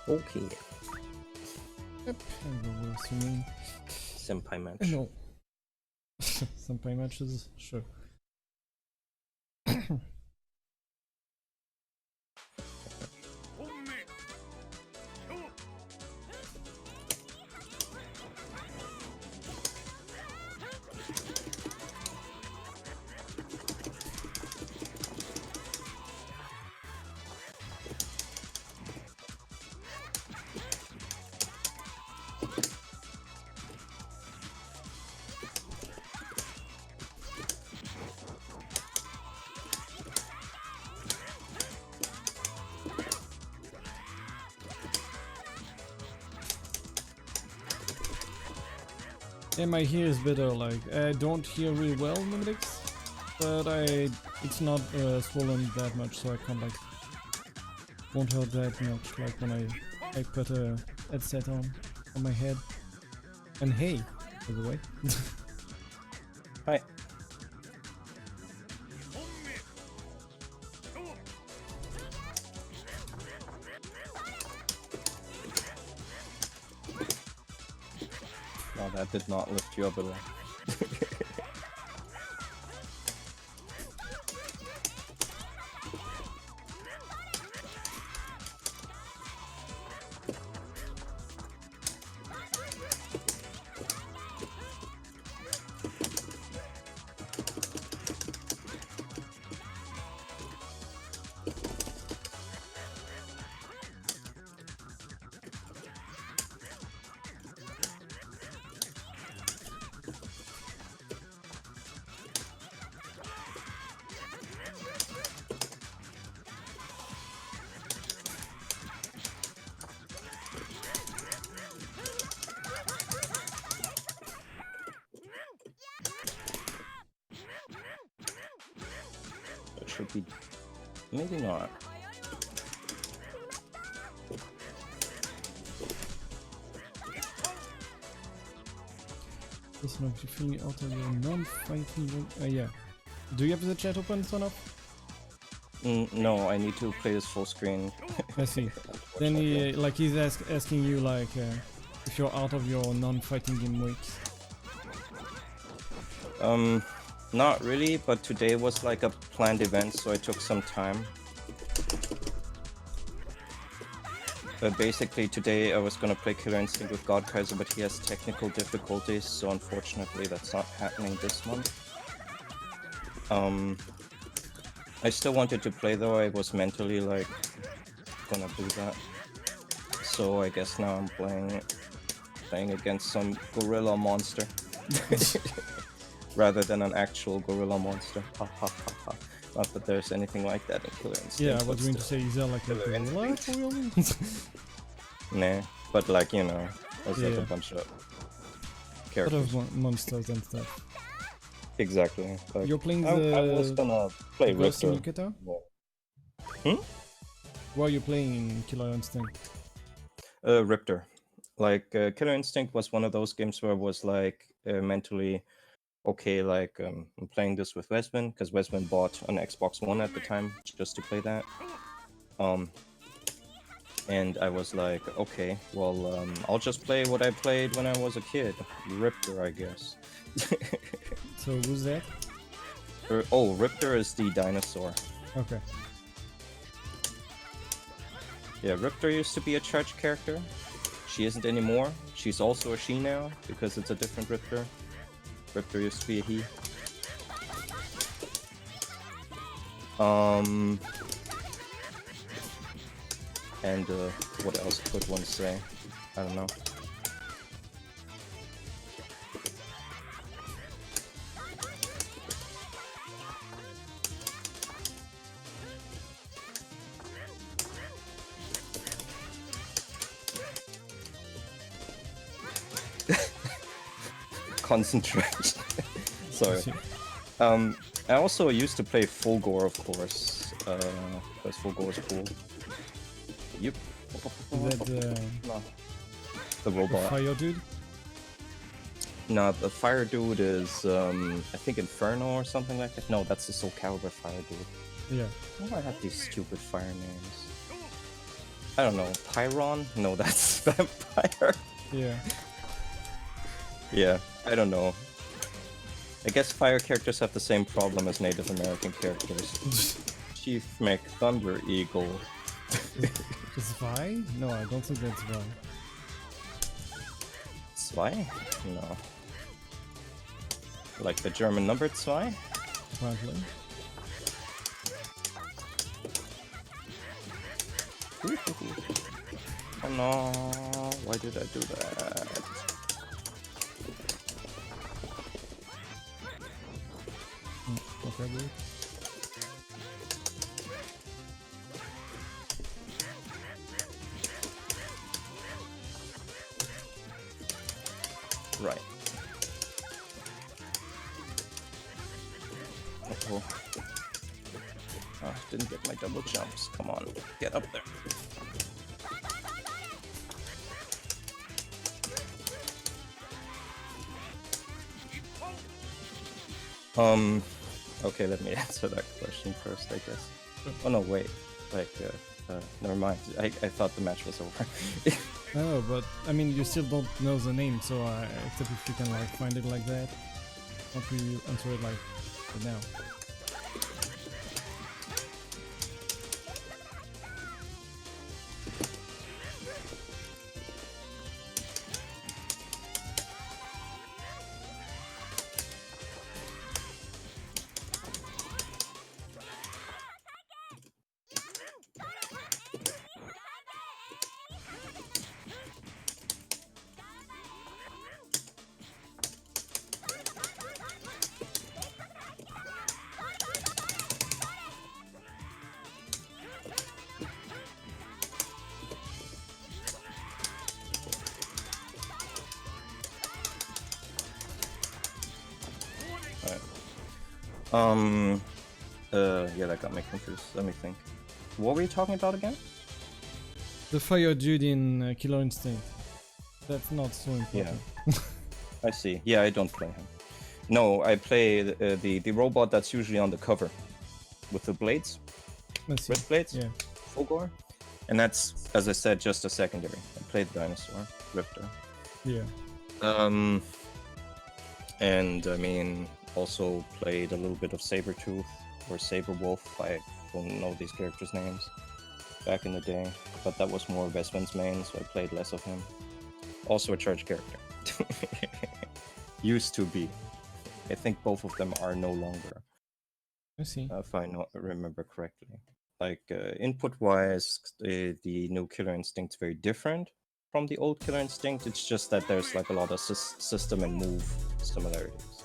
Okay. Yep, and what else you mean? Senpai match. No. Senpai matches? Sure. Yeah, my ear is better, like, I don't hear really well Numedix, but it's not swollen that much, so I can't, like, won't hurt that much, like, when I put a headset on my head. And hey, by the way. Hi. No, that did not lift you up at all. It should be... maybe not. Listen up, you feel me out of your non-fighting... yeah. Do you have the chat open, Sonof? No, I need to play this full screen. I see. Then he, like, he's asking you, like, if you're out of your non-fighting game weeks. Not really, but today was like a planned event, so I took some time. But basically today I was gonna play Killer Instinct with God Kaiser, but he has technical difficulties, so unfortunately that's not happening this month. I still wanted to play though, I was mentally like gonna do that. So I guess now I'm playing against some gorilla monster. Rather than an actual gorilla monster. Ha ha ha ha. Not that there's anything like that in Killer Instinct. Yeah, I was going to say, is there like a gorilla for real? Nah, but like, you know, there's like a bunch of characters. A lot of monsters and stuff. Exactly. Like, you're playing I was gonna play Richter. Yeah. What are you playing in Killer Instinct? Riptor. Like, Killer Instinct was one of those games where I was like mentally okay, like I'm playing this with Wesman, because Wesman bought an Xbox One at the time just to play that. And I was like, okay, well, I'll just play what I played when I was a kid. Riptor, I guess. So who's that? Oh, Riptor is the dinosaur. Okay. Yeah, Riptor used to be a church character. She isn't anymore. She's also a she now, because it's a different Riptor. Riptor used to be a he. And what else could one say? I don't know. Concentrate. Sorry. I also used to play Full Gore, of course, because Full Gore is cool. Yep. Is that the robot? The fire dude? No, the fire dude is, I think Inferno or something like that. No, that's the Soul Calibur fire dude. Yeah. Why do I have these stupid fire names? I don't know, Pyron? No, that's vampire. Yeah. Yeah, I don't know. I guess fire characters have the same problem as Native American characters. Chief Mech Thunder Eagle. Zwei? No, I don't think that's Zwei. Zwei? No. Like the German numbered Zwei? Apparently. Oh no, why did I do that? Okay, good. Right. Uh-oh. Oh, didn't get my double jumps. Come on, get up there. Okay, let me answer that question first, I guess. Oh no, wait. Like, never mind. I thought the match was over. No, but I mean, you still don't know the name, so except if you can like find it like that. Not you answer it like right now. Yeah, that got me confused. Let me think. What were you talking about again? The fire dude in Killer Instinct. That's not so important. Yeah. I see. Yeah, I don't play him. No, I play the robot that's usually on the cover with the blades, Let's see. red blades, Yeah. Fulgor, and that's, as I said, just a secondary. I played the dinosaur, Riptor. Yeah. And I mean, also played a little bit of Sabertooth or Saberwolf. I don't know these characters' names back in the day, but that was more Westman's main, so I played less of him. Also a charge character. Used to be. I think both of them are no longer, I see. if I remember correctly. Like, input-wise, the new Killer Instinct's very different from the old Killer Instinct. It's just that there's like a lot of system and move similarities.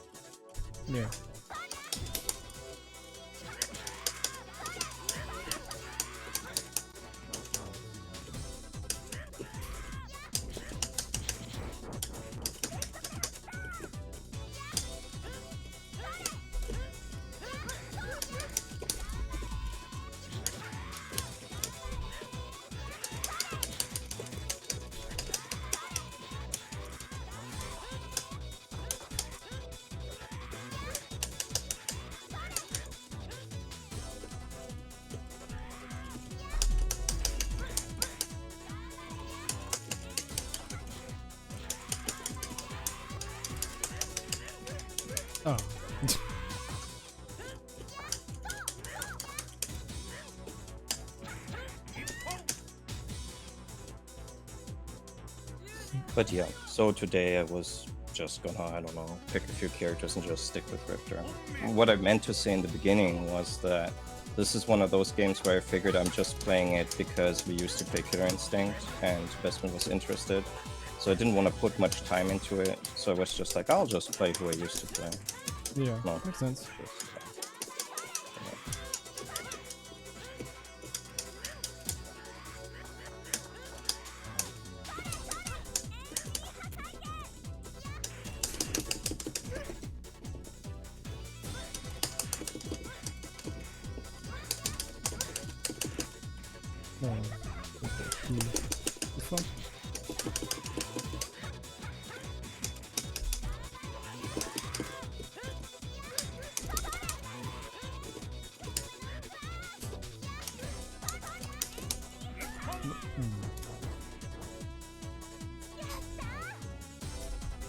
Yeah. Oh. But yeah, so today I was just gonna, I don't know, pick a few characters and just stick with Riptor. What I meant to say in the beginning was that this is one of those games where I figured I'm just playing it because we used to play Killer Instinct and Bestman was interested. So I didn't want to put much time into it, so I was just like, I'll just play who I used to play. Yeah, No, makes sense. just, No, this one.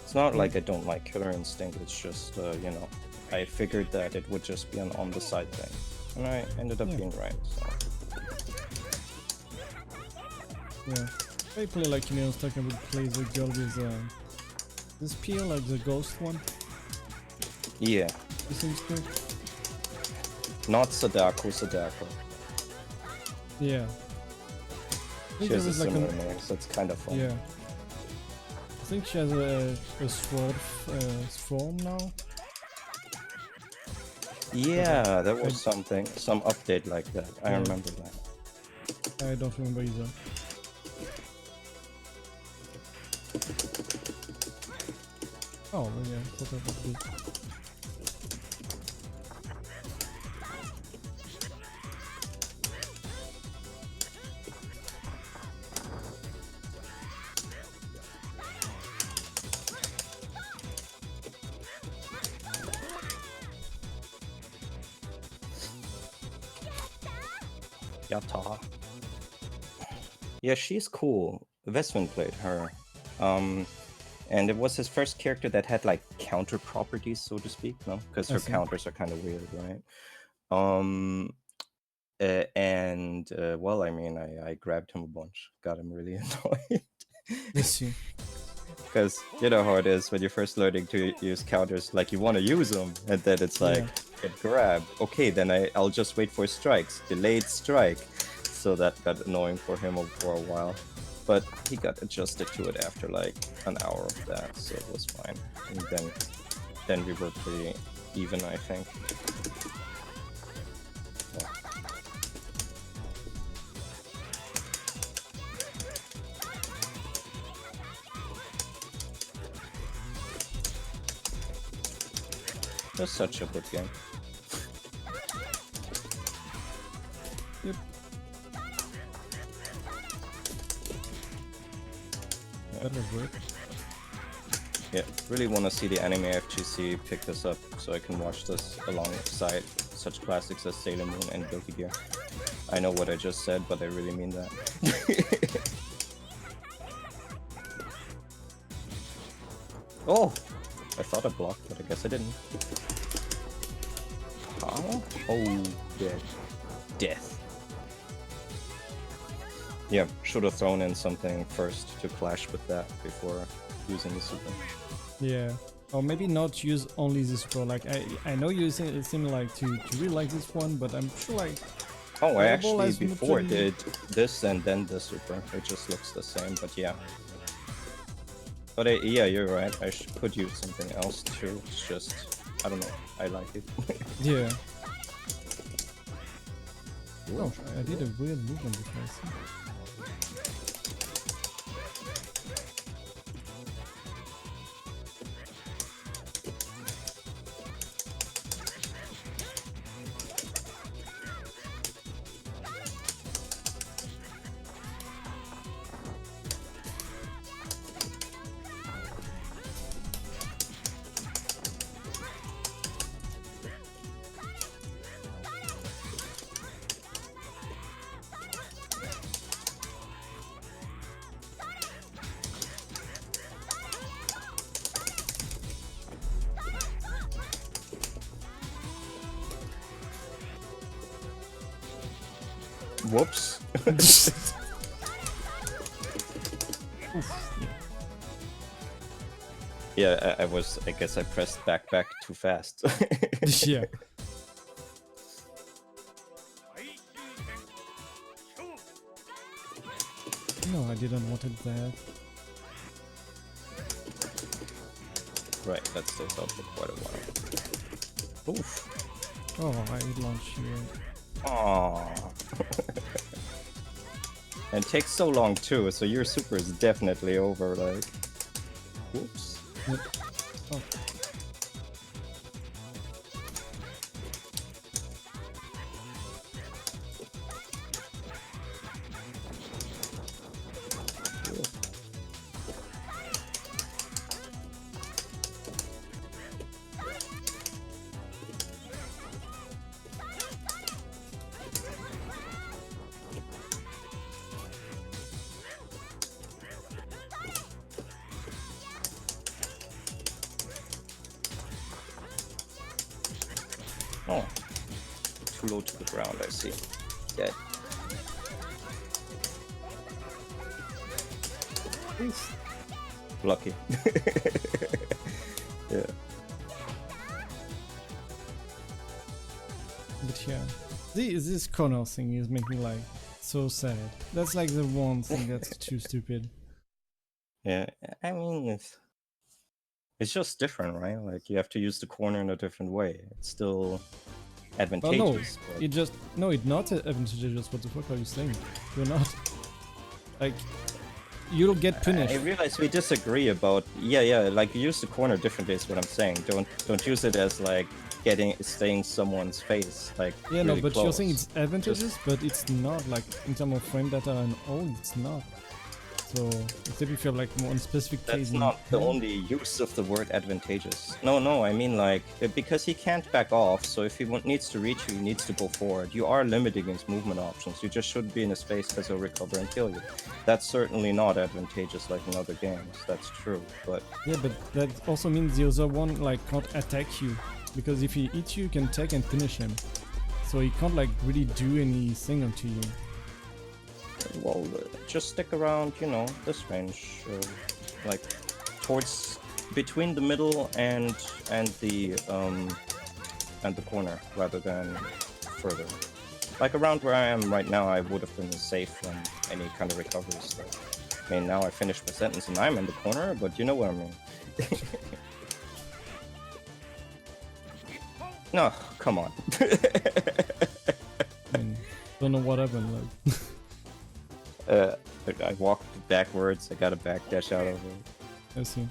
It's not like I don't like Killer Instinct, it's just, you know, I figured that it would just be an on-the-side thing. And I ended up being right, so... Yeah. I play like, you know, talking about plays with girl with this peel, like the ghost one. Yeah. This seems good. Not Sadako. Yeah. She has a similar name, so it's kind of fun. Yeah. I think she has a sword form now. Yeah, there was some update like that. I remember that. I don't remember either. Oh, yeah, I thought that would be. Yata. Yeah, she's cool. Vesvin played her. And it was his first character that had like counter properties, so to speak, no? Because her counters are kind of weird, right? Well, I mean, I grabbed him a bunch, got him really annoyed. Because you know how it is when you're first learning to use counters, like you want to use them, and then it's like, get grabbed. Okay, then I'll just wait for strikes. Delayed strike. So that got annoying for him for a while. But he got adjusted to it after like an hour of that, so it was fine. And then we were pretty even, I think. Yeah. It was such a good game. Yep. That was weird. Yeah, really want to see the anime FGC pick this up so I can watch this alongside such classics as Sailor Moon and Guilty Gear. I know what I just said, but I really mean that. Oh! I thought I blocked, but I guess I didn't. How? Oh, dead. Death. Yeah, should have thrown in something first to clash with that before using the super. Yeah, or maybe not use only this pro. Like I know you seem like to really like this one, but I'm sure like. Oh, I actually before did this and then the super. It just looks the same, but yeah. But yeah, you're right. I could use something else too. It's just I don't know. I like it. Yeah. Oh, I did a weird movement before. I see. Whoops. Yeah, I guess I pressed back too fast. Yeah. No, I didn't want it there. Right, that stays up for quite a while. Oof. Oh, I launched here. Aww. And it takes so long too, so your super is definitely over, like... Whoops. Yep. Oh. too low to the ground, I see. Dead. Lucky. Yeah. But yeah, this corner thing is making like so sad. That's like the one thing that's too stupid. Yeah, I mean, it's just different, right? Like, you have to use the corner in a different way. It's still Oh no, advantageous. but- it just no, it's not advantageous. What the fuck are you saying? You're not like you'll get punished. I realize we disagree about yeah, like use the corner differently is what I'm saying. Don't use it as like staying someone's face, like Yeah, no, really but you're saying close. it's advantageous, but it's not like in terms of frame data and all, it's not. So except if you have like one specific case. That's not the only use of the word advantageous. No, I mean like because he can't back off. So if he needs to reach you, he needs to go forward. You are limiting his movement options. You just shouldn't be in his space because he'll recover and kill you. That's certainly not advantageous like in other games. That's true, but Yeah, but that also means the other one like can't attack you, because if he hits you, you can take and finish him. So he can't like really do anything onto you. well, just stick around, you know, this range, like towards between the middle and the corner rather than further. Like around where I am right now, I would have been safe from any kind of recoveries. So, I mean, now I finished my sentence and I'm in the corner, but you know what I mean. No, come on. I mean, don't know what happened. Like, I walked backwards. I got a backdash out of it. I see.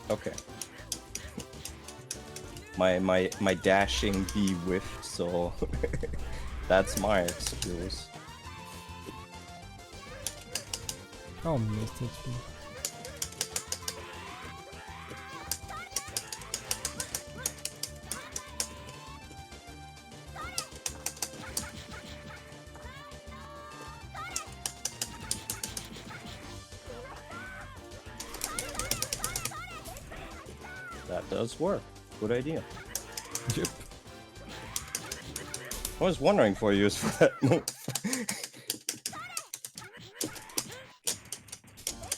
Okay. My dashing be whiffed, so that's my excuse. Oh, missed it. That does work. Good idea. Yep. I was wondering for you for that move.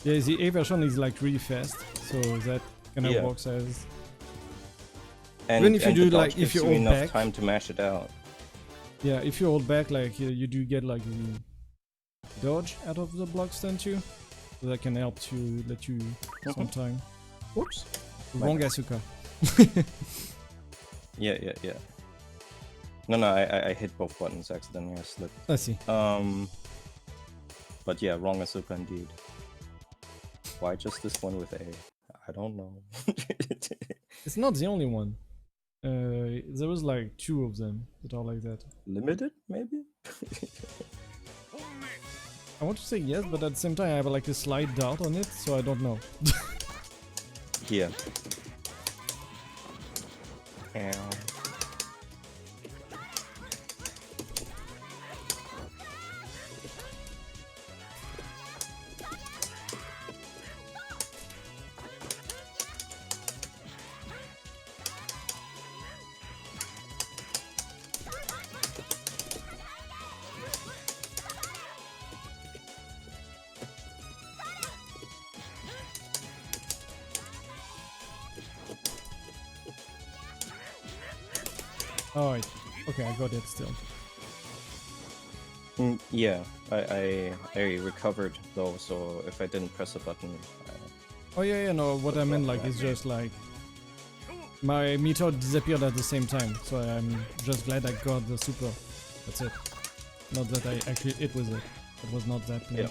Yeah, the A version is like really fast, so that kind of Yeah. works as. And, Even if you and do, the dodge like, if gives you you hold enough back- time to mash it out. Yeah, if you hold back, like you do get like the dodge out of the blocks, don't you? So that can help to let you some time. Oops, wrong Asuka. Yeah. No, I hit both buttons accidentally. I slipped. I see. But yeah, wrong Asuka indeed. Why just this one with A? I don't know. It's not the only one. There was like 2 of them that are like that. Limited, maybe? I want to say yes, but at the same time I have like a slight doubt on it, so I don't know. Yeah. Ow. Alright, okay, I got it still. Yeah, I recovered though, so if I didn't press a button, Oh yeah, no, what I meant like is just like my meter disappeared at the same time, so I'm just glad I got the super. That's it. Not that I actually hit with it. It was not that play. Yeah.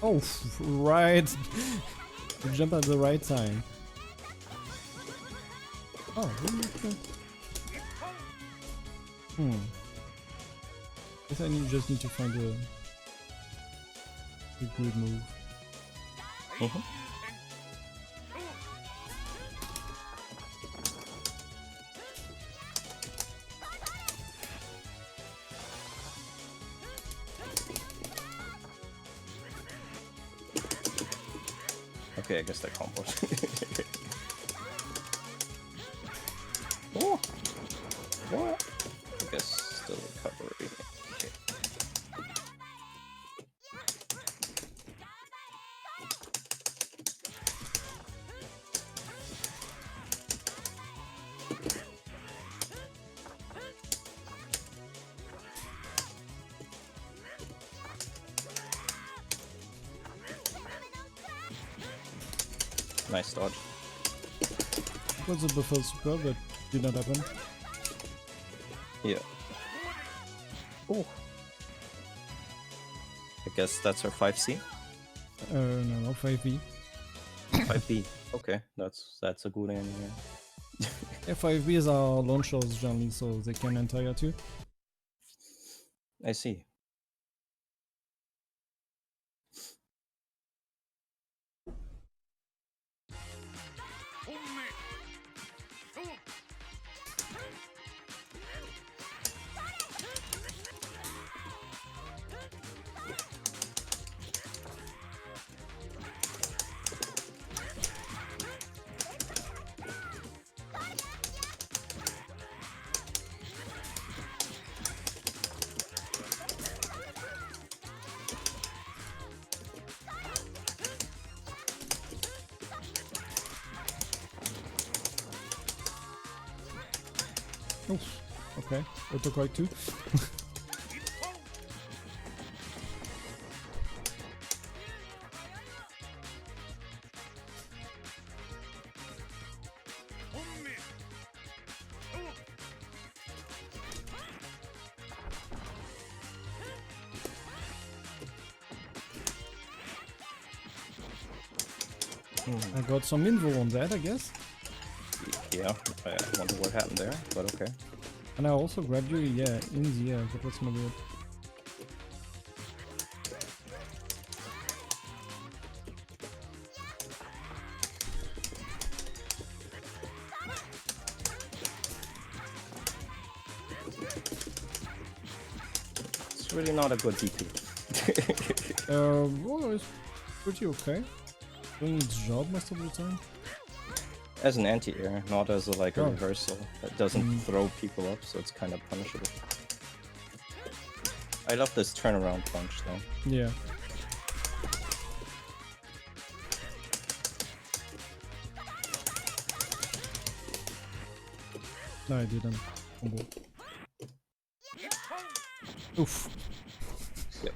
Oh, right. You jump at the right time. Oh, really? Guess I just need to find a good move. Okay, I guess that combos. Oh! What? I guess still recovery. Okay. Nice dodge. It was a before super, but did not happen. Yeah. Oh. I guess that's her 5C? No, 5V. 5B. Okay, that's a good end, yeah. Yeah, 5Bs are launchers generally, so they can enter here too. I see. Oh, okay. Autocorrect too. I got some info on that, I guess. Yeah, I wonder what happened there, but okay. And I also grabbed you, yeah, in the air. That was my weird. It's really not a good DP. Well, it's pretty okay. Doing its job most of the time. As an anti-air, not as a, like a Oh. reversal. It doesn't throw people up, so it's kind of punishable. I love this turnaround punch though. Yeah. No, I didn't. Combo. Oof. Yep.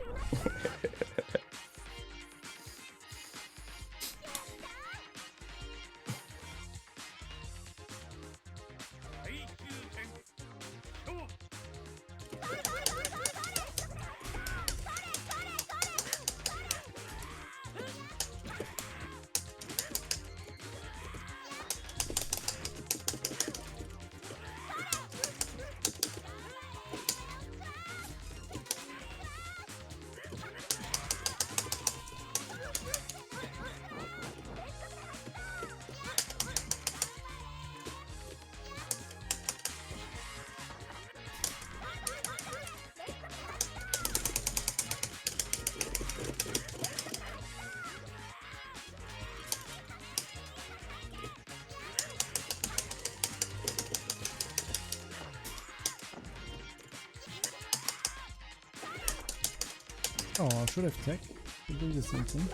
Oh, I should have tech. Could do the same thing.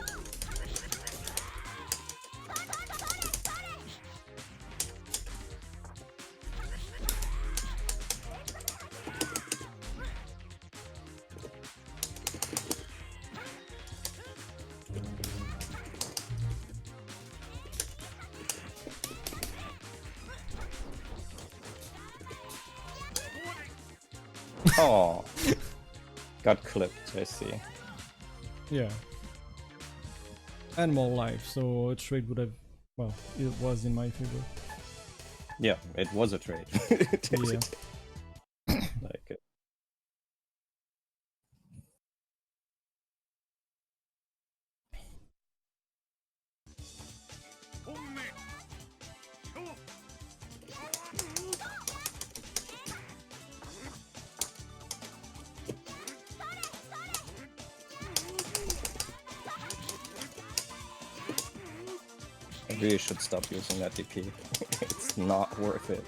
Oh, got clipped. I see. Yeah. and more life, so a trade would have, well, it was in my favor. Yeah, it was a trade. Yeah. Like, I really should stop using that DP. It's not worth it.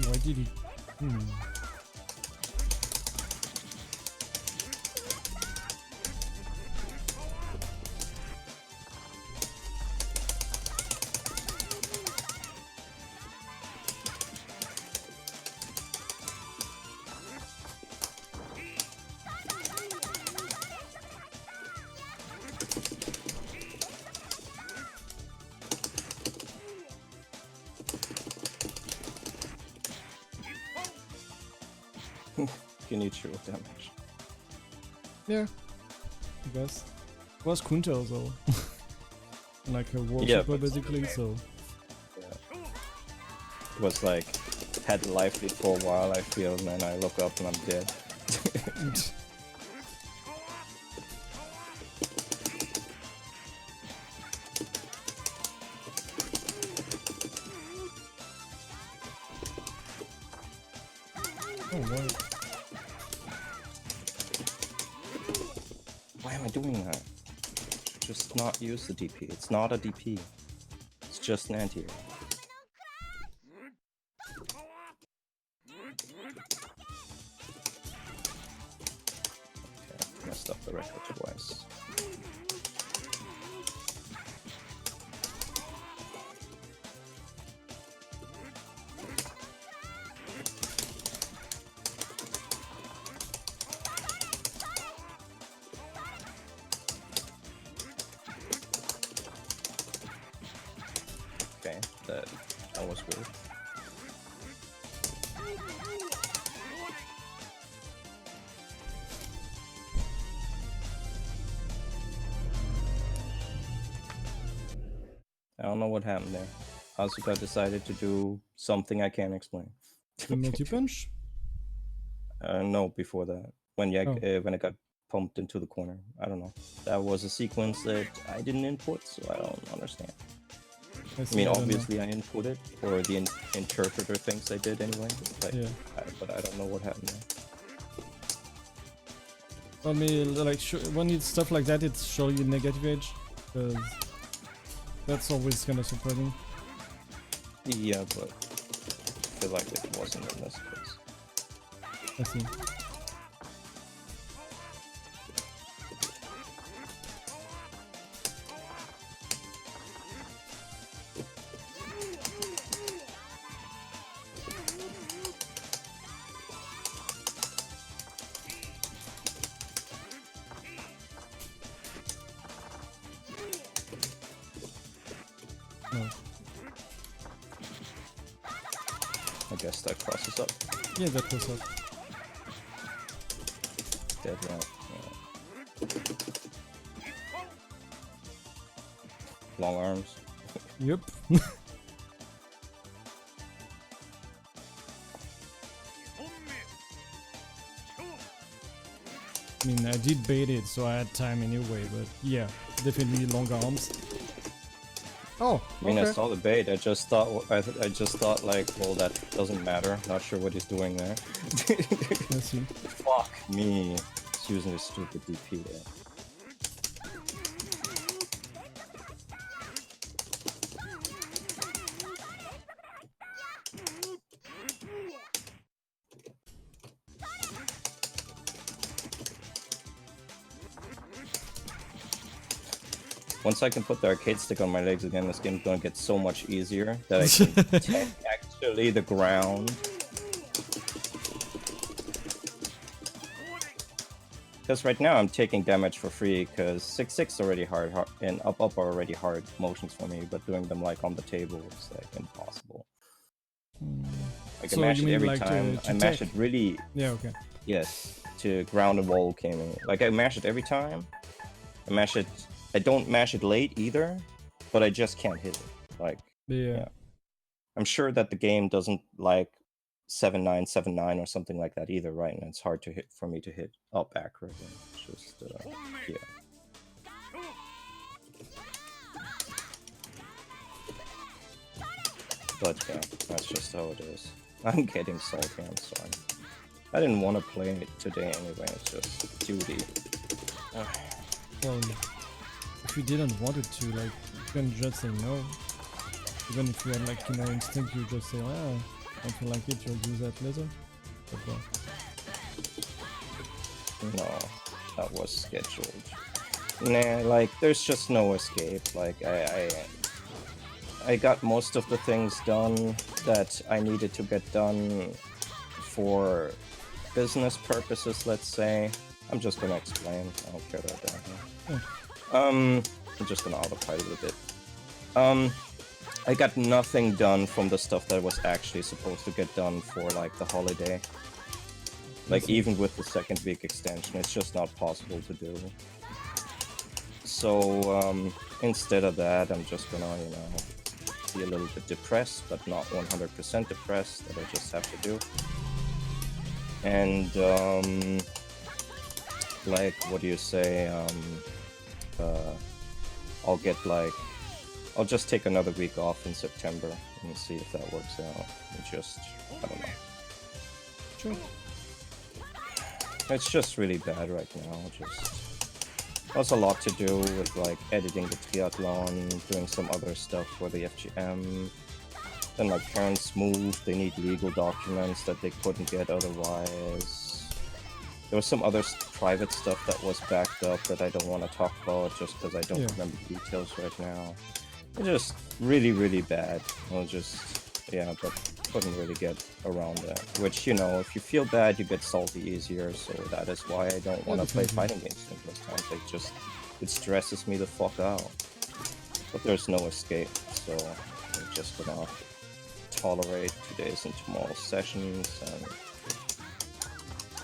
Why did he? Can you chew damage? Yeah, I guess. It was counter though. Like a worshipper Yeah, but basically, so. yeah. It was like, had life lead for a while, I feel, and then I look up and I'm dead. Oh, wow. Why am I doing that? Just not use the DP. It's not a DP. It's just an anti-air. Okay, messed up the record twice. Okay, that was weird. I don't know what happened there. Asuka decided to do something I can't explain. The multi-punch? No, before that, when when it got pumped into the corner. I don't know. That was a sequence that I didn't input, so I don't understand. I mean, obviously I inputted, or the interpreter thinks I did anyway. But, yeah. But I don't know what happened there. I mean, like, when it's stuff like that, it's show you negative edge, because that's always kind of surprising. Yeah, but I feel like it wasn't in this case. I see. No. I guess that crosses up. Yeah, that crosses up. Dead right. Yeah. Long arms. Yep. I mean, I did bait it, so I had time anyway, but yeah, definitely long arms. Oh, I mean, okay. I saw the bait. I just thought, I just thought, like, well, that doesn't matter. Not sure what he's doing there. I see. Fuck me. He's using his stupid DP there. Once I can put the arcade stick on my legs again, this game's gonna get so much easier that I can take actually the ground. Because right now I'm taking damage for free, because 6-6 already hard, and up are already hard motions for me, but doing them like on the table is like impossible. Like So I mash you it mean every like time. to I mash tech? it really. Yeah, okay. Yes, to ground and wall gaming. Like, I mash it every time. I don't mash it late either, but I just can't hit it. Like, Yeah. I'm sure that the game doesn't like 7-9 or something like that either, right? And it's hard to hit for me to hit up accurately. It's just yeah. But yeah, that's just how it is. I'm getting salty, I'm sorry. I didn't want to play it today anyway, it's just duty. Well, if you didn't want it to, like, you can just say no. Even if you had, like, you know, instinct, you just say, ah, I don't like it, you'll do that later. But well. No, that was scheduled. Nah, like, there's just no escape. Like, I got most of the things done that I needed to get done for business purposes, let's say. I'm just gonna explain. I don't care about that. Yeah. I'm just gonna autopilot a bit. I got nothing done from the stuff that was actually supposed to get done for, like, the holiday. Like, even with the second week extension, it's just not possible to do. So, instead of that, I'm just gonna, you know, be a little bit depressed, but not 100% depressed, that I just have to do. And, like, what do you say, I'll just take another week off in September and see if that works out. I don't know. Sure. It's just really bad right now. There's a lot to do with, like, editing the triathlon, doing some other stuff for the FGM. Then my parents moved, they need legal documents that they couldn't get otherwise. There was some other private stuff that was backed up that I don't want to talk about just because I don't remember details right now. It's just really, really bad. But couldn't really get around that. Which, you know, if you feel bad, you get salty easier, so that is why I don't want to play fighting games most times. It stresses me the fuck out. But there's no escape, so I'm just gonna tolerate today's and tomorrow's sessions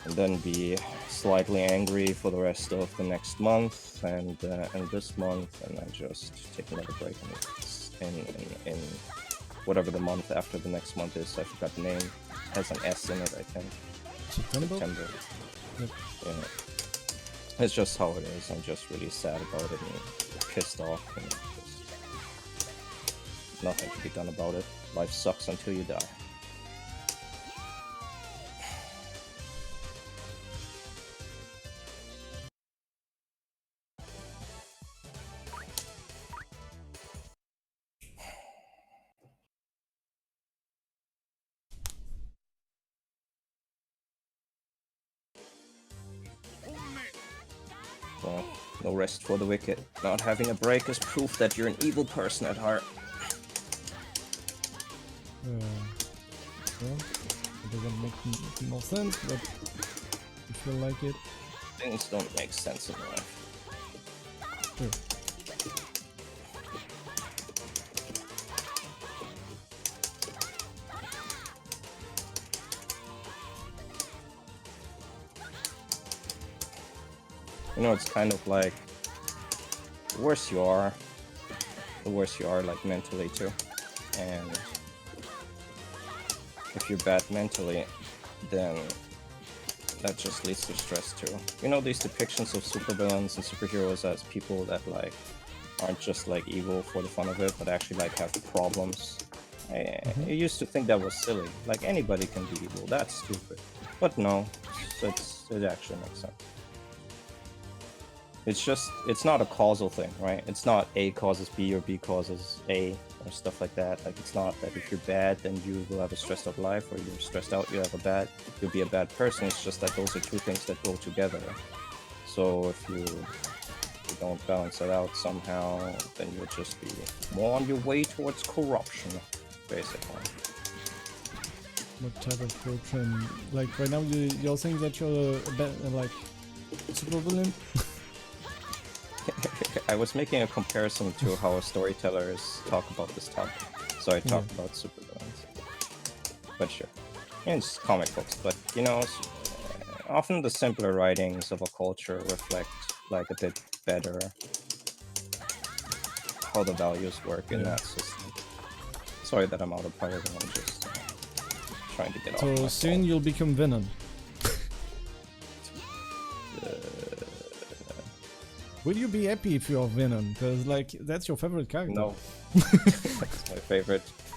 and then be slightly angry for the rest of the next month and this month, and then just take another break in whatever the month after the next month is. I forgot the name. It has an S in it, I think. September. Yep. Yeah. It's just how it is. I'm just really sad about it and pissed off, and just nothing to be done about it. Life sucks until you die. Well, no rest for the wicked. Not having a break is proof that you're an evil person at heart. Well, it doesn't make more sense, but I feel like it. Things don't make sense in life. Sure. You know, it's kind of like, the worse you are, like, mentally too. And if you're bad mentally, then that just leads to stress too. You know, these depictions of supervillains and superheroes as people that, like, aren't just, like, evil for the fun of it, but actually, like, have problems. I used to think that was silly. Like, anybody can be evil, that's stupid. But no, it actually makes sense. It's not a causal thing, right? It's not A causes B or B causes A or stuff like that. Like, it's not that if you're bad, then you will have a stressed out life, or you're stressed out, you'll be a bad person. It's just that those are two things that go together. So if you don't balance it out somehow, then you'll just be more on your way towards corruption, basically. What type of corruption? Like, right now you're saying that you're a bad, like, supervillain? I was making a comparison to how storytellers talk about this topic, so I talked about supervillains. But sure, it's comic books, but, you know, often the simpler writings of a culture reflect like a bit better how the values work in that system. Sorry that I'm out of power, I'm just trying to get off my So soon you'll become Venom. Will you be happy if you're Venom? Because like that's your favorite character. No.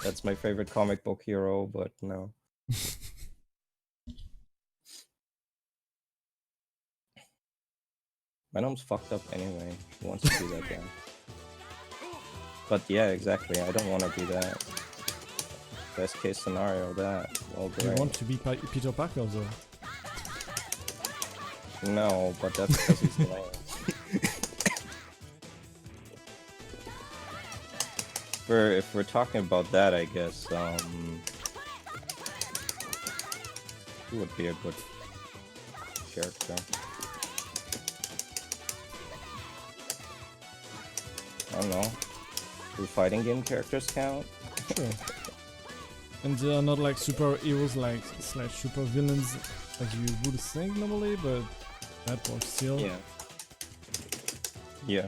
That's my favorite comic book hero, but no. Venom's fucked up anyway. He wants to be that guy. But yeah, exactly. I don't want to be that. Best case scenario, that. Well, You want to be Peter Parker though. No, but that's because he's lame. If we're talking about that, I guess, who would be a good character? I don't know. Do fighting game characters count? Sure. And they are not like superheroes like / super villains as you would think normally, but that works still. Yeah. Yeah.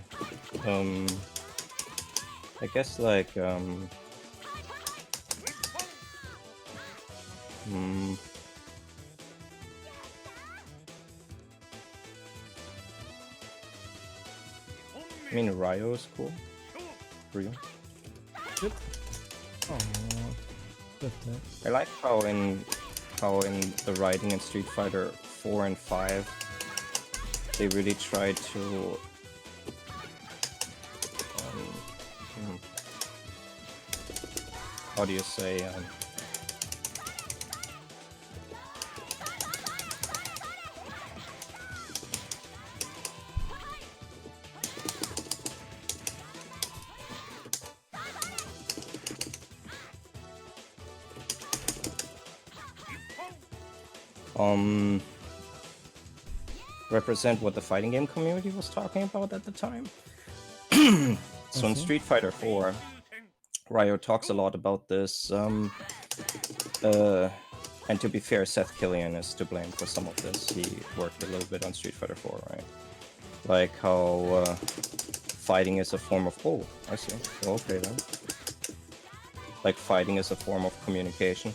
I guess like I mean Ryo is cool. Ryo. Yep. Oh, I like how in the writing in Street Fighter 4 and 5 they really tried to how do you say represent what the fighting game community was talking about at the time. So in Street Fighter 4, Ryo talks a lot about this, and to be fair, Seth Killian is to blame for some of this. He worked a little bit on Street Fighter 4, right? Like how fighting is a form of... Oh, I see. Oh, okay then. Like fighting is a form of communication.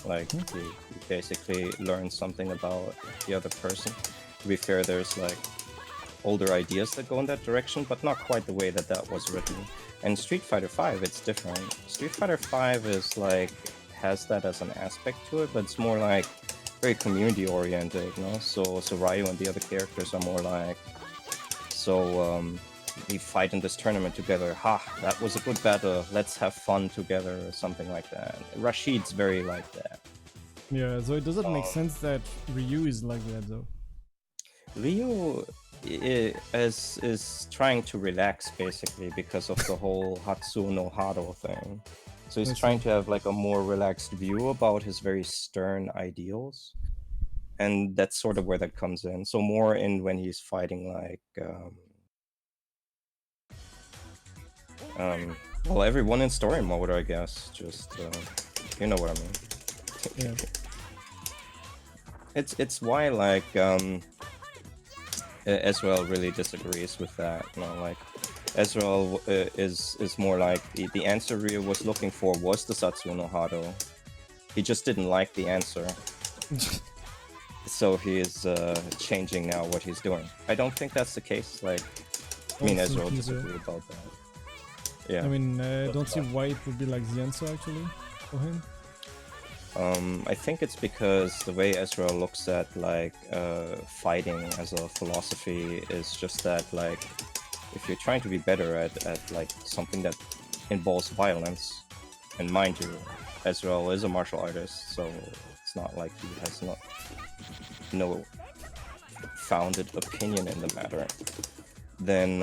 Like you basically learn something about the other person. To be fair, there's like older ideas that go in that direction, but not quite the way that was written. And Street Fighter 5, it's different. Street Fighter 5 is like has that as an aspect to it, but it's more like very community oriented, you know. So Ryo and the other characters are more like, we fight in this tournament together. Ha! That was a good battle. Let's have fun together, or something like that. Rashid's very like that. Yeah, so it doesn't make sense that Ryu is like that though. Ryu is trying to relax basically because of the whole Hatsu no Hado thing. So he's trying to have like a more relaxed view about his very stern ideals, and that's sort of where that comes in. So more in when he's fighting like well, everyone in story mode, I guess. Just you know what I mean. Yeah. It's why like Ezreal really disagrees with that. You know, like Ezreal is more like the answer Ryu was looking for was the Satsu no Hado. He just didn't like the answer. So he is changing now what he's doing. I don't think that's the case. Like, I mean, Ezreal disagree about that. Yeah. I mean, don't see why it would be like the answer actually for him. I think it's because the way Ezreal looks at like fighting as a philosophy is just that like if you're trying to be better at like something that involves violence, and mind you, Ezreal is a martial artist, so it's not like he has no founded opinion in the matter. Then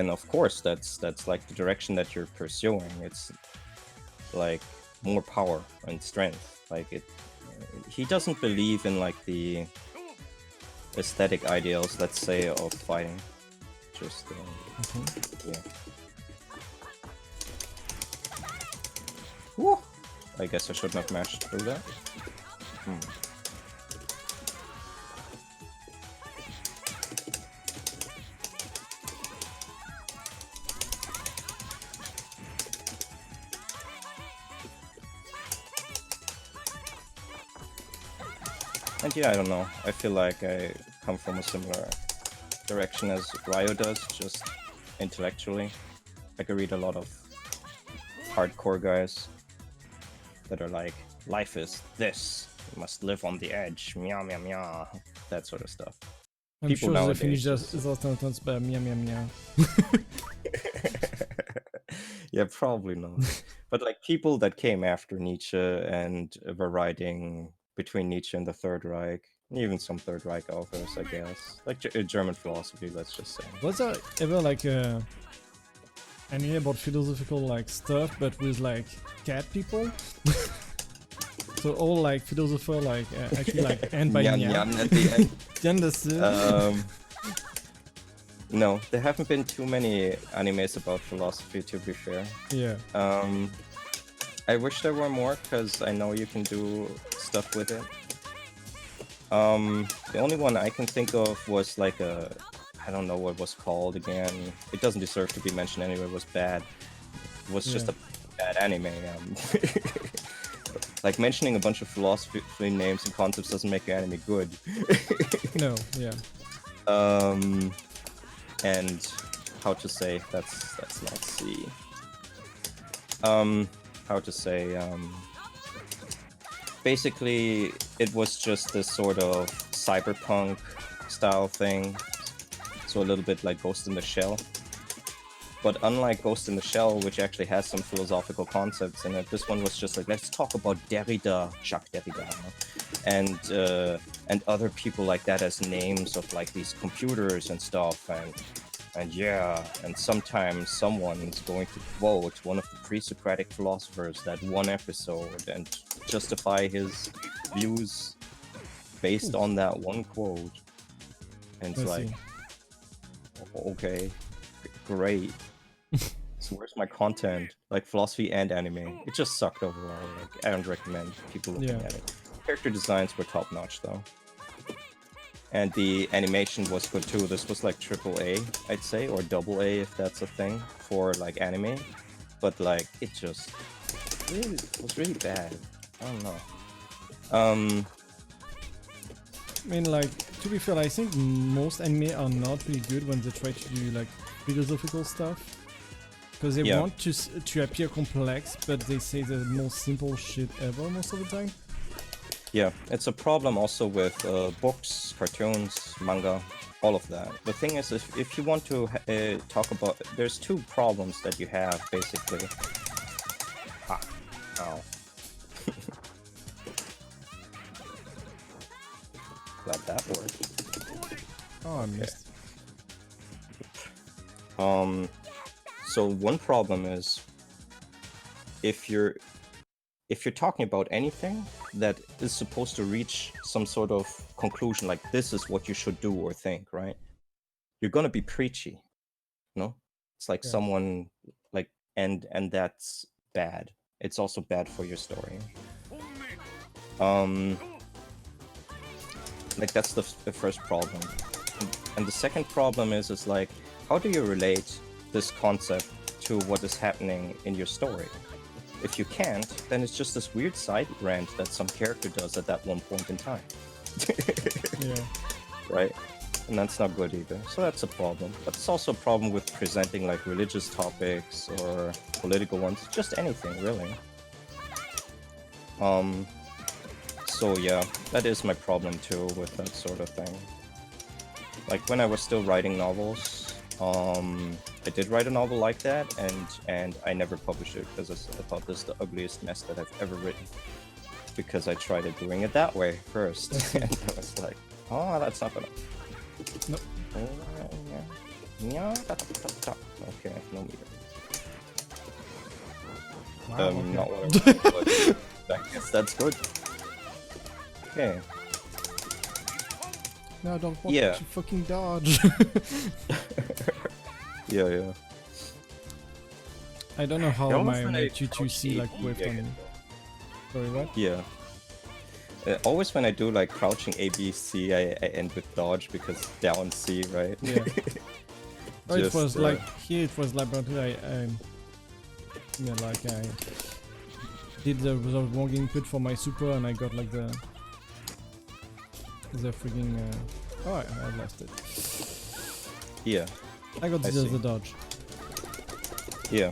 of course that's like the direction that you're pursuing. It's like more power and strength. Like he doesn't believe in like the aesthetic ideals, let's say, of fighting. Just yeah. Woo! I guess I shouldn't have mashed through that. And yeah, I don't know. I feel like I come from a similar direction as Ryo does, just intellectually. Like I read a lot of hardcore guys that are like, life is this, you must live on the edge, meow meow meow, that sort of stuff. I'm People sure they nowadays finish their just- sentence by meow meow meow. Yeah, probably not. But like people that came after Nietzsche and were writing between Nietzsche and the Third Reich, even some Third Reich authors, I guess, like German philosophy, let's just say. Was there ever like a anime about philosophical like stuff, but with like cat people? So all like philosopher like actually like end by Nyan nyan. nyan at the end. Then the No, there haven't been too many animes about philosophy, to be fair. yeah. I wish there were more, because I know you can do stuff with it. The only one I can think of was like I don't know what it was called again. It doesn't deserve to be mentioned anyway, it was bad. It was just a bad anime. Like mentioning a bunch of philosophy names and concepts doesn't make your anime good. No, yeah. And how to say, let's not see. How to say, basically it was just this sort of cyberpunk style thing, so a little bit like Ghost in the Shell. But unlike Ghost in the Shell, which actually has some philosophical concepts in it, this one was just like, let's talk about Derrida, Jacques Derrida, and other people like that as names of like these computers and stuff, and yeah, and sometimes someone's going to quote one of the pre-Socratic philosophers that one episode and justify his views based on that one quote. And it's like, okay, great. So where's my content? Like philosophy and anime. It just sucked overall. Like I don't recommend people looking at it. Character designs were top notch though. And the animation was good too. This was like AAA, I'd say, or AA if that's a thing for like anime. But like it just really was really bad. I don't know. I mean, like, to be fair, I think most anime are not really good when they try to do like philosophical stuff, because they want to appear complex, but they say the most simple shit ever most of the time. Yeah, it's a problem also with books, cartoons, manga, all of that. The thing is, if you want to talk about, there's two problems that you have basically. Ah, ow. Glad that worked. Oh, I missed. So one problem is if you're talking about anything that is supposed to reach some sort of conclusion, like this is what you should do or think, right? You're gonna be preachy, no? It's like someone like, and that's bad. It's also bad for your story. Like that's the first problem. And the second problem is like, how do you relate this concept to what is happening in your story? If you can't, then it's just this weird side rant that some character does at that one point in time. Yeah. Right? And that's not good either. So that's a problem. But it's also a problem with presenting like religious topics or political ones, just anything really. So yeah, that is my problem too with that sort of thing. Like when I was still writing novels, I did write a novel like that, and I never published it because I thought this is the ugliest mess that I've ever written. Because I tried it doing it that way first, and I was like, oh, that's not gonna. Nope. Okay, no meter. Wow, okay. Not what I wanted, but I guess that's good. Okay. No, don't want to fucking dodge. Yeah. I don't know how my 2-2C like whiffed on me. Sorry, what? Yeah. Always when I do like crouching A, B, C, I end with dodge because down C, right? Yeah. Oh, it was like here. It was laboratory. I did the wrong input for my super, and I got like the The freaking. Oh, I lost it. Yeah. I got the dodge. Yeah.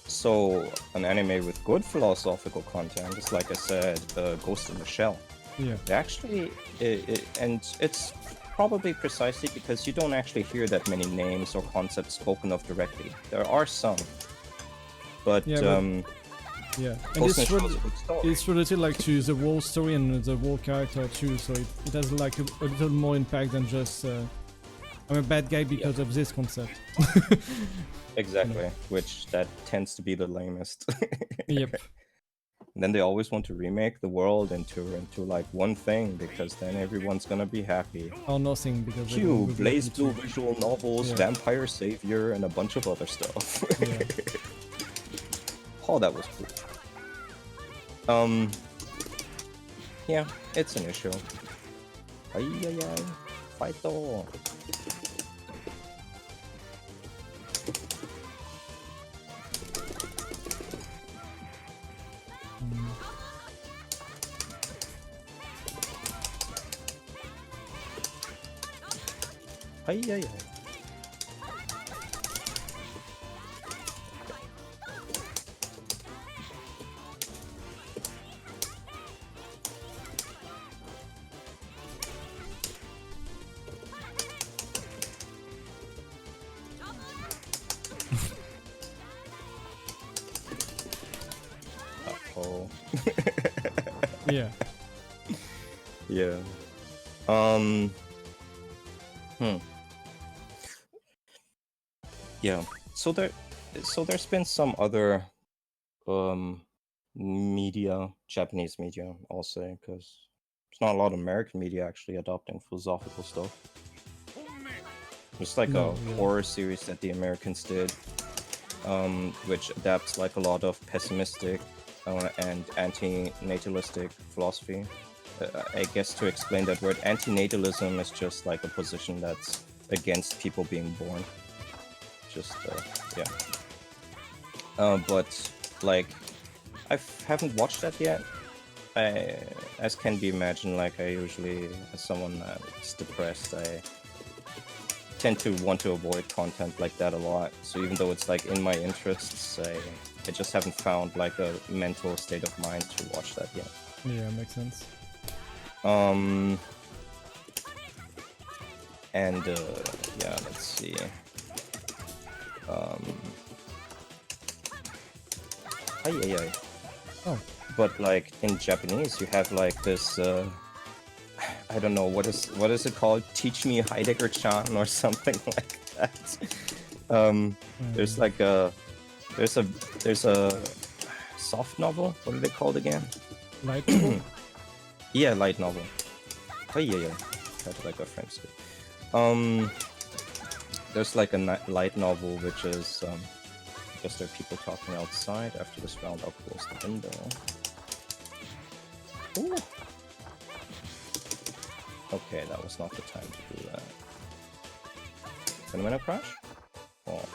So, an anime with good philosophical content is, like I said, Ghost in the Shell. Yeah. They actually, and it's probably precisely because you don't actually hear that many names or concepts spoken of directly. There are some, but yeah, and it's related like to the whole story and the whole character too, so it has like a little more impact than just I'm a bad guy because of this concept. Exactly, which that tends to be the lamest. Yep. And then they always want to remake the world into like one thing because then everyone's gonna be happy. Or nothing because Q, Blaze Blue visual novels, yeah. Vampire Savior, and a bunch of other stuff. Yeah. Oh, that was cool. Yeah, it's an issue. Ay, fight though. Ay. Uh-oh. Yeah. Yeah. Yeah. So there's been some other media, Japanese media, I'll say, because there's not a lot of American media actually adopting philosophical stuff. There's like a horror series that the Americans did, which adapts like a lot of pessimistic and anti-natalistic philosophy. I guess to explain that word, anti-natalism is just like a position that's against people being born. Just yeah. But like, I haven't watched that yet. As can be imagined, like I usually, as someone that's depressed, I tend to want to avoid content like that a lot. So even though it's like in my interests, I just haven't found like a mental state of mind to watch that yet. Yeah, makes sense. And yeah, let's see. Oh. But like in Japanese, you have like this. I don't know what is it called? Teach me Heidegger-chan or something like that. There's like there's a soft novel. What are they called again? Light novel. Yeah, light novel. Oh yeah. That's like a French school. There's like a light novel which is I guess there are people talking outside. After this round, I'll close the window. Ooh. Okay, that was not the time to do that. Phenomenal crash? Oh.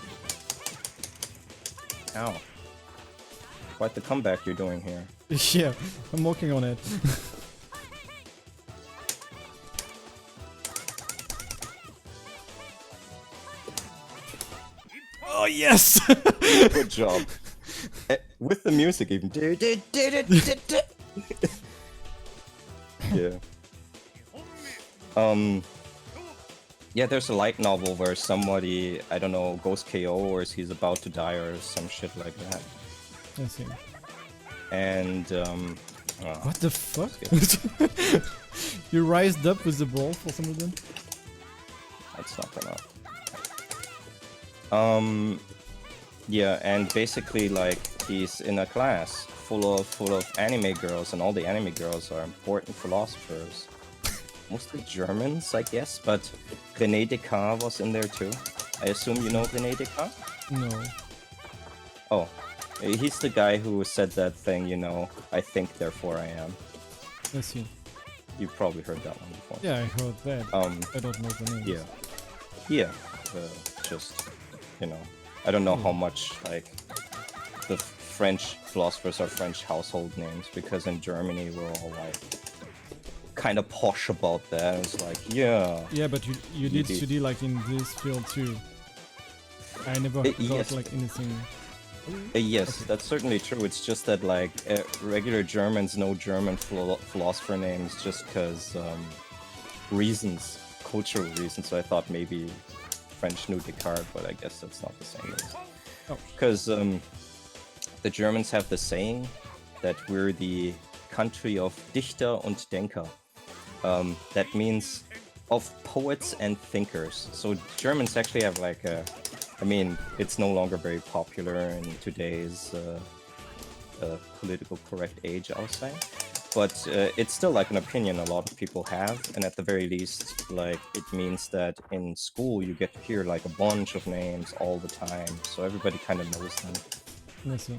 Ow. Quite the comeback you're doing here. Yeah, I'm working on it. Oh yes! Good job. With the music even. Yeah. Yeah, there's a light novel where somebody, I don't know, goes KO or he's about to die or some shit like that. I see. And what the fuck? You rised up with the ball for some reason? That's not gonna. Yeah, and basically like he's in a class full of anime girls, and all the anime girls are important philosophers. Mostly Germans, I guess, but René Descartes was in there too. I assume you know René Descartes? No. Oh, he's the guy who said that thing, you know, I think, therefore I am. I see. You've probably heard that one before. Yeah, I heard that. I don't know the name. Yeah. Just, you know, I don't know how much, like, the French philosophers are French household names, because in Germany we're all like kind of posh about that. It's like, yeah. Yeah, but you did study like in this field too. I never got yes. like anything. Yes, Okay. that's certainly true. It's just that like regular Germans know German philosopher names just because reasons, cultural reasons. So I thought maybe French knew Descartes, but I guess that's not the same reason. Oh. Because the Germans have the saying that we're the country of Dichter und Denker. That means of poets and thinkers. So Germans actually have like a, I mean, it's no longer very popular in today's political correct age, I'll say. But it's still like an opinion a lot of people have, and at the very least, like, it means that in school you get to hear like a bunch of names all the time, so everybody kind of knows them. Yes, sir.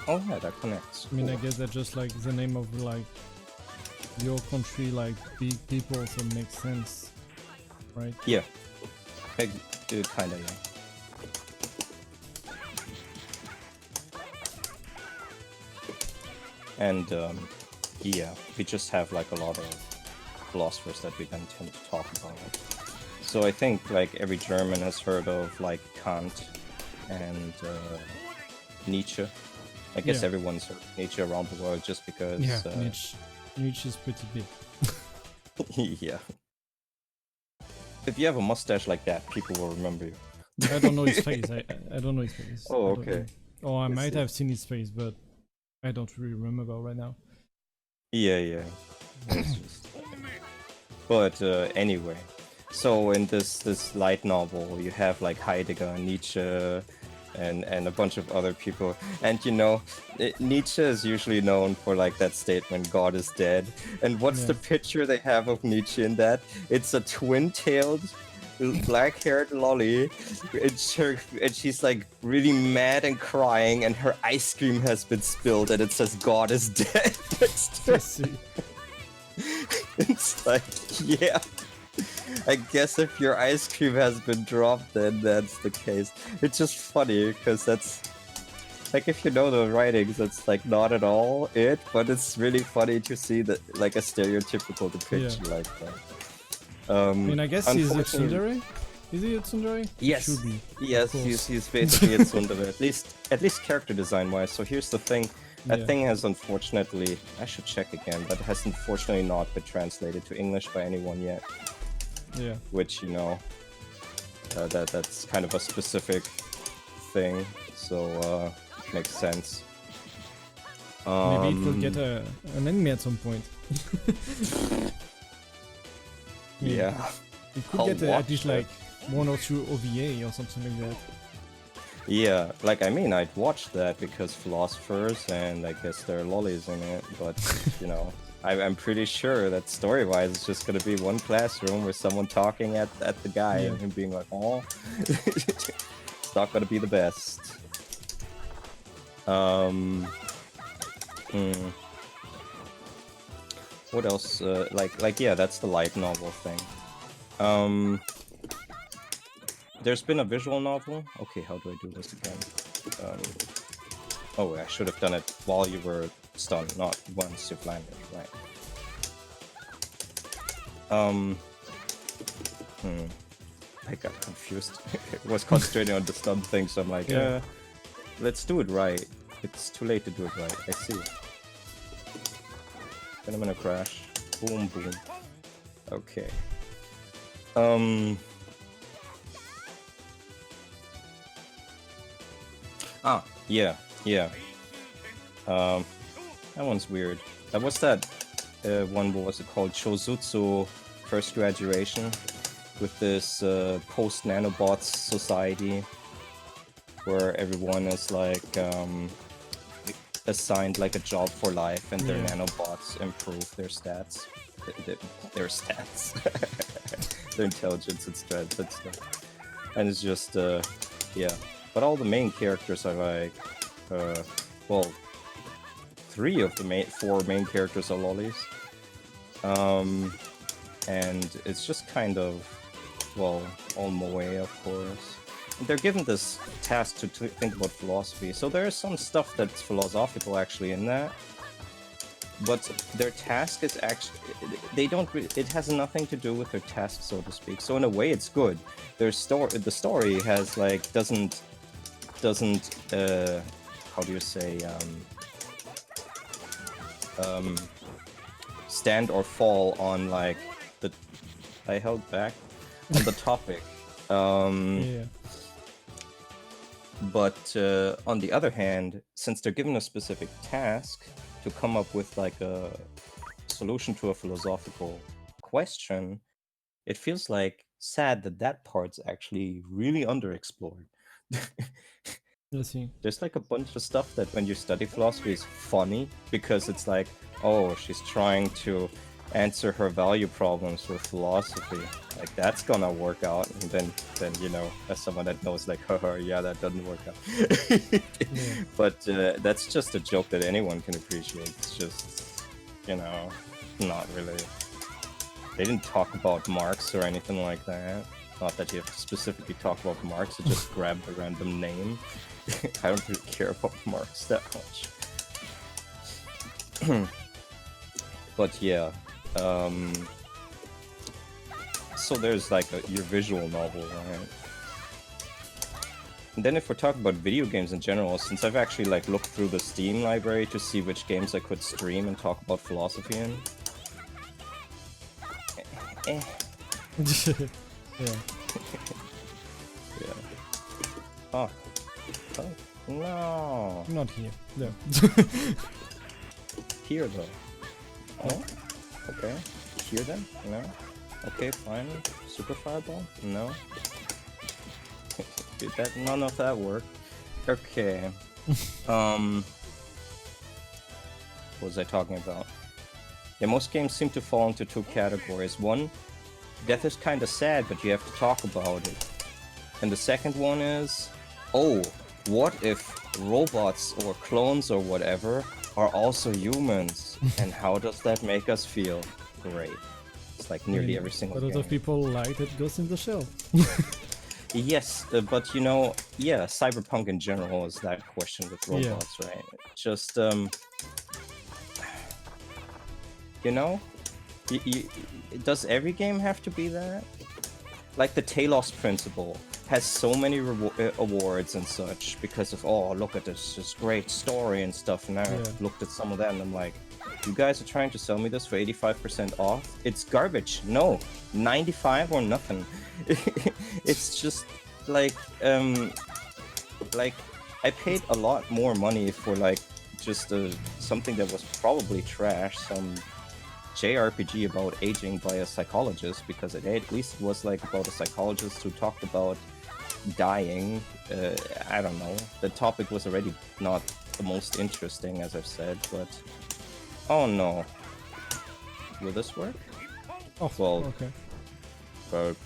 Oh yeah, that connects. I mean, Cool. I guess that's just like the name of like your country, like big people, so it makes sense, right? Yeah, kind of, yeah. And yeah, we just have like a lot of philosophers that we then tend to talk about. So I think like every German has heard of like Kant and Nietzsche. I guess Yeah. everyone's heard of Nietzsche around the world just because. Yeah, Nietzsche is pretty big. Yeah. If you have a mustache like that, people will remember you. I don't know his face. I don't know his face. Oh, I don't okay. know. Oh, I Let's might see. have seen his face, but I don't really remember right now. Yeah. It's just... But anyway, so in this light novel, you have like Heidegger, Nietzsche, and a bunch of other people. And you know, Nietzsche is usually known for like that statement, God is dead. And what's Yeah. the picture they have of Nietzsche in that? It's a twin-tailed, black-haired lolly, and she's like really mad and crying, and her ice cream has been spilled, and it says God is dead next to I her. see. It's like, yeah, I guess if your ice cream has been dropped, then that's the case. It's just funny because that's like, if you know the writings, it's like not at all it, but it's really funny to see that like a stereotypical depiction like that. I mean, I guess he's a unfortunately- tsundere. Is he a tsundere? Yes, Should be. yes, course. he's basically a tsundere, at least character design wise. So here's the thing. That Yeah. thing has unfortunately, I should check again, but it has unfortunately not been translated to English by anyone yet. Yeah. Which, you know, that's kind of a specific thing, so makes sense. Maybe it will get an anime at some point. Yeah. It could I'll get at watch least it. like 1 or 2 OVA or something like that. Yeah, like, I mean, I'd watch that because philosophers, and I guess there are lollies in it, but, you know, I'm pretty sure that story-wise it's just gonna be one classroom with someone talking at the guy Yeah. and him being like, oh, it's not gonna be the best. What else? Like, yeah, that's the light novel thing. There's been a visual novel. Okay, how do I do this again? Oh, I should have done it while you were stunned, not once you've landed, right? I got confused. I was concentrating on the stun thing, so I'm like, Yeah. let's do it right. It's too late to do it right. I see. Then I'm gonna crash. Boom, boom. Okay. Yeah. That one's weird. What's that one? What was it called? Shozutsu First Graduation, with this post-nanobots society where everyone is like assigned like a job for life, and their Yeah. nanobots improve their stats. Their stats. Their intelligence and strength and stuff. And it's just, yeah. But all the main characters are like, well, 3 of the 4 main characters are lollies. And it's just kind of, well, all moe, of course. they're given this task to think about philosophy. So there is some stuff that's philosophical actually in that. But their task is actually, they don't, it has nothing to do with their task, so to speak. So in a way, it's good. The story has like, doesn't, how do you say, stand or fall on like the, I held back on the topic. Yeah. But on the other hand, since they're given a specific task to come up with like a solution to a philosophical question, it feels like sad that that part's actually really underexplored. Let's see. There's like a bunch of stuff that when you study philosophy is funny because it's like, oh, she's trying to answer her value problems with philosophy. Like that's gonna work out, and then you know, as someone that knows, like, haha, yeah, that doesn't work out. Yeah. But that's just a joke that anyone can appreciate. It's just, you know, not really. They didn't talk about Marx or anything like that. Not that you have to specifically talk about Marx, you just grab a random name. I don't really care about Marx that much. But yeah, so there's like your visual novel, right? And then if we're talking about video games in general, since I've actually like looked through the Steam library to see which games I could stream and talk about philosophy in. Yeah. Yeah. Oh. Oh. No. Not here. No. Here though. Oh. Okay. Here then? No. Okay, fine. Super Fireball? No. Dude, that none of that worked. Okay. What was I talking about? Yeah, most games seem to fall into two categories. One, death is kinda sad, but you have to talk about it. And the second one is, oh, what if robots or clones or whatever are also humans? And how does that make us feel? Great. It's like nearly every single A lot game. of people like it Ghost in the Shell. Yes, but you know, yeah, cyberpunk in general is that question with robots, right? Just, you know, does every game have to be that? Like the Talos principle has so many awards and such because of, oh, look at this great story and stuff, and I looked at some of that and I'm like, you guys are trying to sell me this for 85% off? It's garbage. No, 95 or nothing. It's just like I paid a lot more money for like just something that was probably trash, some JRPG about aging by a psychologist, because at least it was like about a psychologist who talked about dying. I don't know, the topic was already not the most interesting, as I've said, but oh no. Will this work? Oh, well, okay. But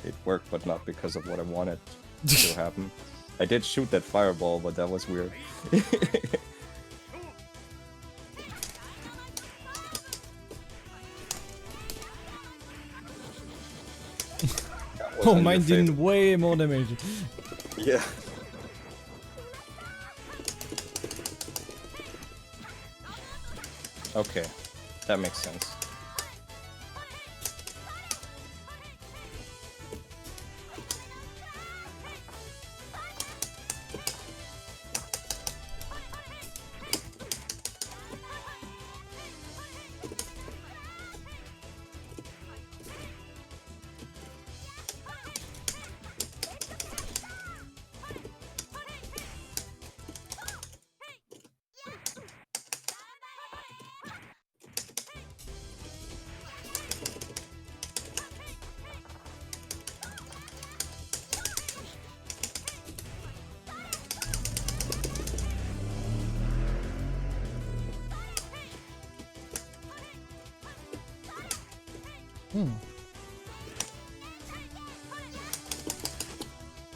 it worked, but not because of what I wanted to happen. I did shoot that fireball, but that was weird. Oh, mine did way more damage. Yeah. Okay, that makes sense.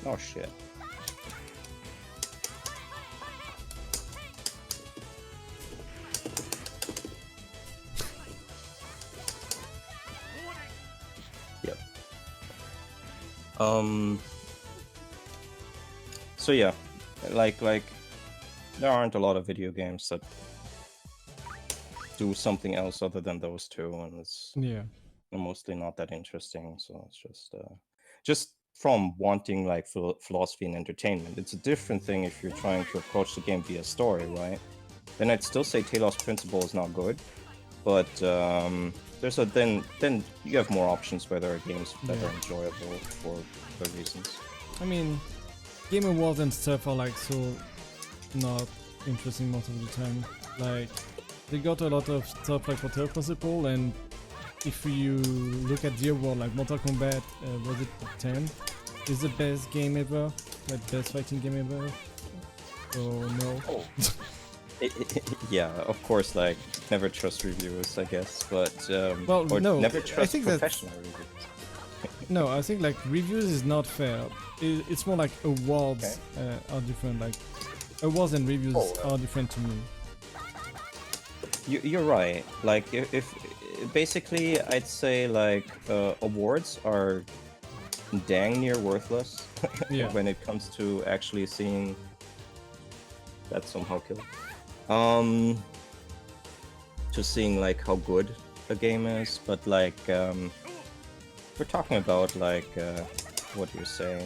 Oh shit. Yep. So yeah, like there aren't a lot of video games that do something else other than those two, and it's mostly not that interesting. So it's just from wanting like philosophy and entertainment. It's a different thing if you're trying to approach the game via story, right? Then I'd still say Talos Principle is not good, but there's then you have more options where there are games that are enjoyable for other reasons. I mean, Game Awards and stuff are like so not interesting most of the time. Like, they got a lot of stuff like for Talos Principle, and if you look at the award, like Mortal Kombat, was it 10? Is the best game ever? Like best fighting game ever? So no. Oh. Yeah, of course, like never trust reviewers, I guess, but well, or no, never trust I think professional reviewers. No, I think like reviews is not fair. It's more like awards are different. Like awards and reviews are different to me. You're right. Like if basically, I'd say like awards are dang near worthless when it comes to actually seeing that somehow killed. To seeing like how good a game is, but like we're talking about like what do you say?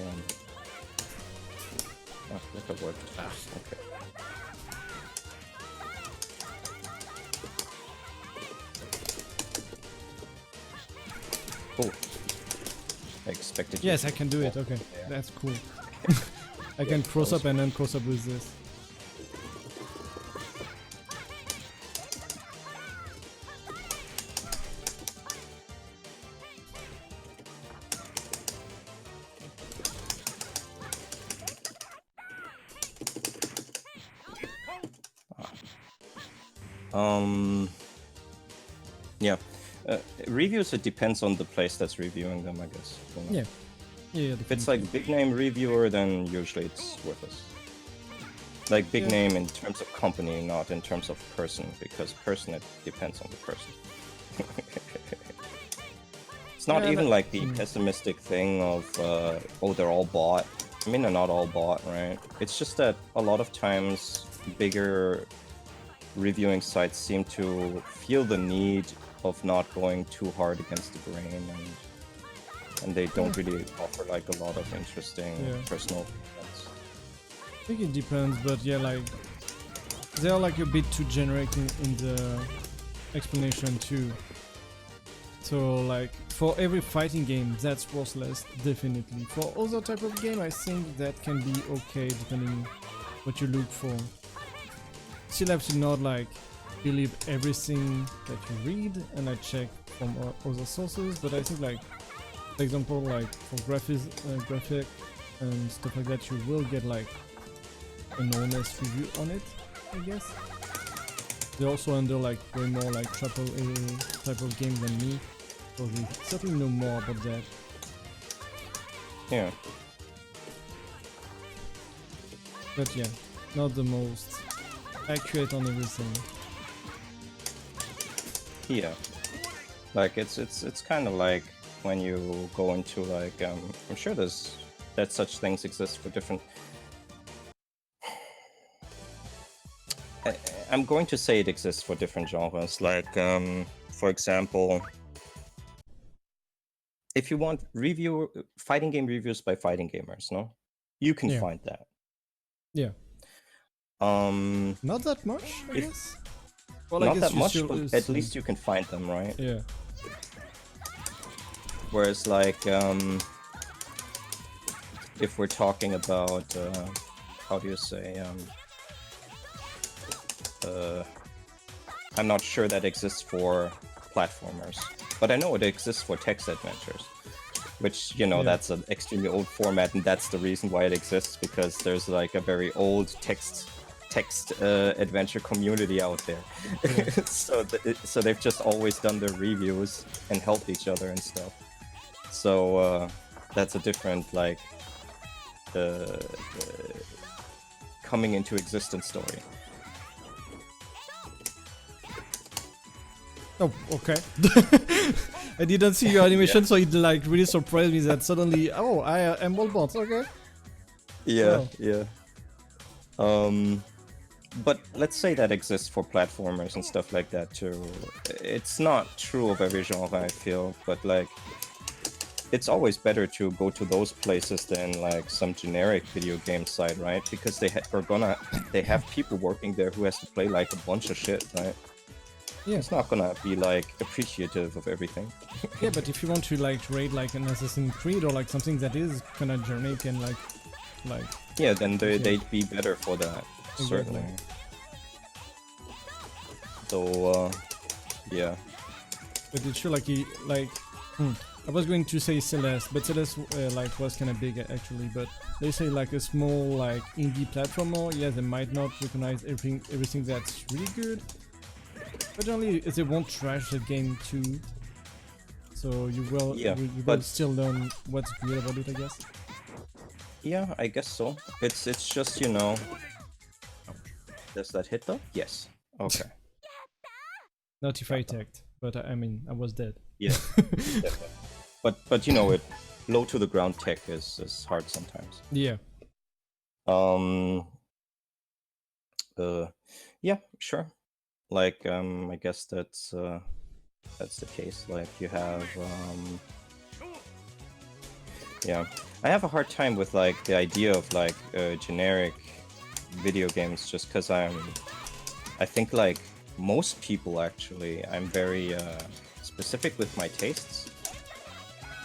Look at what. Okay. Oh, I expected. Yes, I can do it. Okay, that's cool. I can cross up and then cross up with this. Yeah. Reviews, it depends on the place that's reviewing them, I guess. You know? Yeah. If it's like big name reviewer, then usually it's worthless. Like big name in terms of company, not in terms of person, because person, it depends on the person. It's not even like the pessimistic thing of, oh, they're all bought. I mean, they're not all bought, right? It's just that a lot of times bigger reviewing sites seem to feel the need of not going too hard against the grain, and they don't really offer like a lot of interesting personal opinions. I think it depends, but yeah, like they're like a bit too generic in the explanation too. So like for every fighting game, that's worthless, definitely. For other type of game, I think that can be okay depending what you look for. Still have to not like believe everything that you read, and I check from other sources, but I think like, for example, like for graphic and stuff like that, you will get like an honest review on it, I guess. They're also under like way more like AAA type of game than me, so they certainly know more about that. Yeah. But yeah, not the most accurate on everything. Yeah, like it's kind of like when you go into like I'm sure that such things exist for different. I'm going to say it exists for different genres. Like for example, if you want fighting game reviews by fighting gamers, no, you can find that. Yeah. Not that much, I guess. Well, not that much, but at least you can find them, right? Yeah. Whereas, like, if we're talking about, how do you say, I'm not sure that exists for platformers, but I know it exists for text adventures, which, you know, that's an extremely old format, and that's the reason why it exists, because there's, like, a very old text adventure community out there. So they've just always done their reviews and helped each other and stuff. So that's a different like coming into existence story. Oh, okay. I didn't see your animation, so it like really surprised me that suddenly, oh, I am all bots, okay. Yeah, Well, yeah. But let's say that exists for platformers and stuff like that too. It's not true of every genre, I feel, but like it's always better to go to those places than like some generic video game site, right? Because they have people working there who has to play like a bunch of shit, right? yeah. It's not gonna be like appreciative of everything. Yeah, but if you want to like rate like an Assassin's Creed or like something that is kind of generic and like Yeah, then they'd be better for that, certainly. So yeah. But it's true, like I was going to say Celeste, but Celeste like was kind of big actually. But they say like a small like indie platformer, yeah, they might not recognize everything that's really good. But generally, they won't trash the game too. So you will will still learn what's good about it, I guess. Yeah, I guess so. It's just, you know. Does that hit though? Yes. Okay. Notify tagged, but I mean I was dead. Yeah. but you know, it low to the ground tech is hard sometimes. Yeah. Yeah, sure. Like I guess that's the case. Like you have yeah, I have a hard time with like the idea of like generic video games, just because I think like most people actually, I'm very specific with my tastes.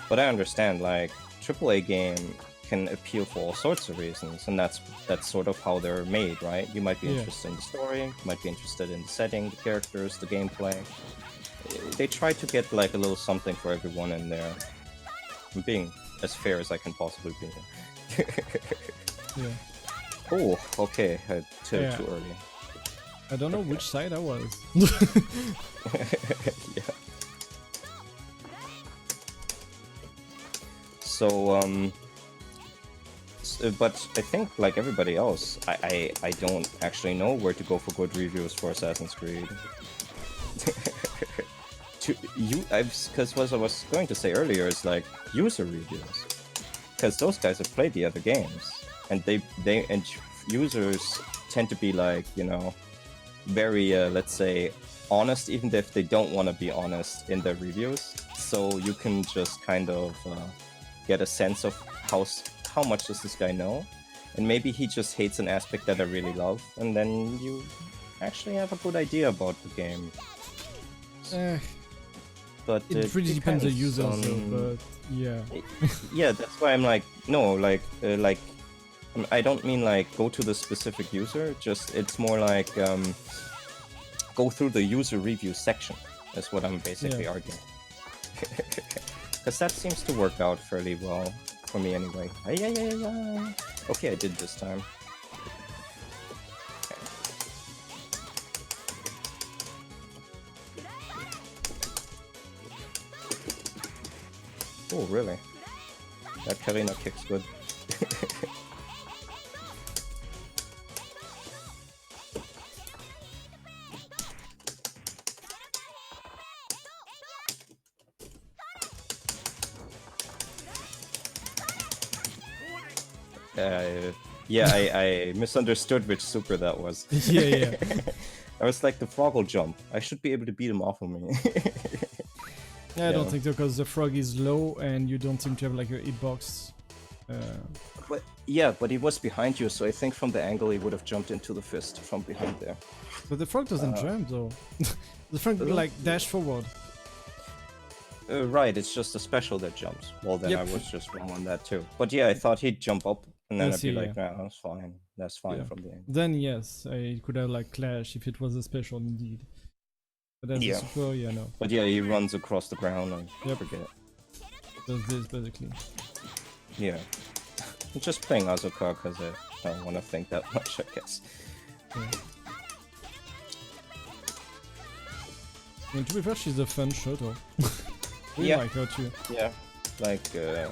But I understand like AAA game can appeal for all sorts of reasons, and that's sort of how they're made, right? You might be interested in the story, you might be interested in the setting, the characters, the gameplay. They try to get like a little something for everyone in there. I'm being as fair as I can possibly be. Yeah. Oh, okay, too early. I don't know which side I was. Yeah. So, but I think like everybody else, I don't actually know where to go for good reviews for Assassin's Creed. Because what I was going to say earlier is like user reviews, because those guys have played the other games, and and users tend to be like, you know, very let's say honest, even if they don't want to be honest in their reviews. So you can just kind of get a sense of how much does this guy know, and maybe he just hates an aspect that I really love, and then you actually have a good idea about the game. But it really depends on the user, but yeah. Yeah, that's why I'm like, no, like I don't mean like go to the specific user, just it's more like go through the user review section. That's what I'm basically arguing. Because that seems to work out fairly well for me anyway. Okay, I did this time. Oh, really? That Karina kick's good. Yeah, I misunderstood which super that was. Yeah. I was like, the frog will jump. I should be able to beat him off of me. Yeah, I don't think so, because the frog is low and you don't seem to have like a hitbox. But he was behind you, so I think from the angle he would have jumped into the fist from behind there. But the frog doesn't jump though. The frog like dash forward. Right, it's just a special that jumps. Well, then I was just wrong on that too. But yeah, I thought he'd jump up, and then I'd be like, nah, that's fine. That's fine from the angle. Then yes, I could have like clash if it was a special indeed. But as a super, no. But yeah, he runs across the ground and forget it. Does this basically. Yeah. I'm just playing Asuka because I don't want to think that much, I guess. Yeah. I mean, to be fair, she's a fun shooter. We like her too. Yeah, like I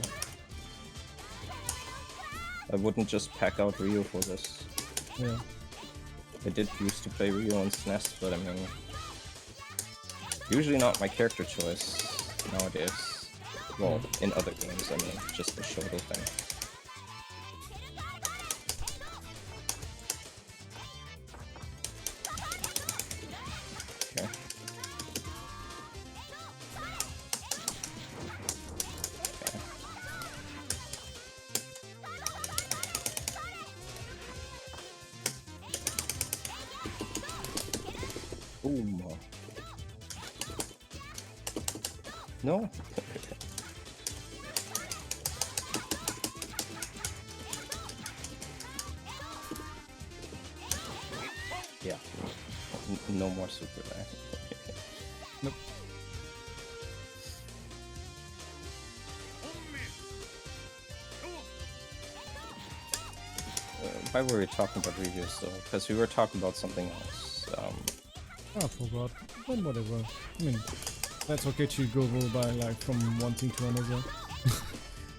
wouldn't just pack out Ryu for this. Yeah. I did used to play Ryu on SNES, but I mean, usually not my character choice nowadays. Well, in other games, I mean, just the shooter thing. No. Yeah. No more super there. Nope. Why were we talking about reviews though? Because we were talking about something else. I forgot. But whatever. I mean, that's okay to go by like from one thing to another.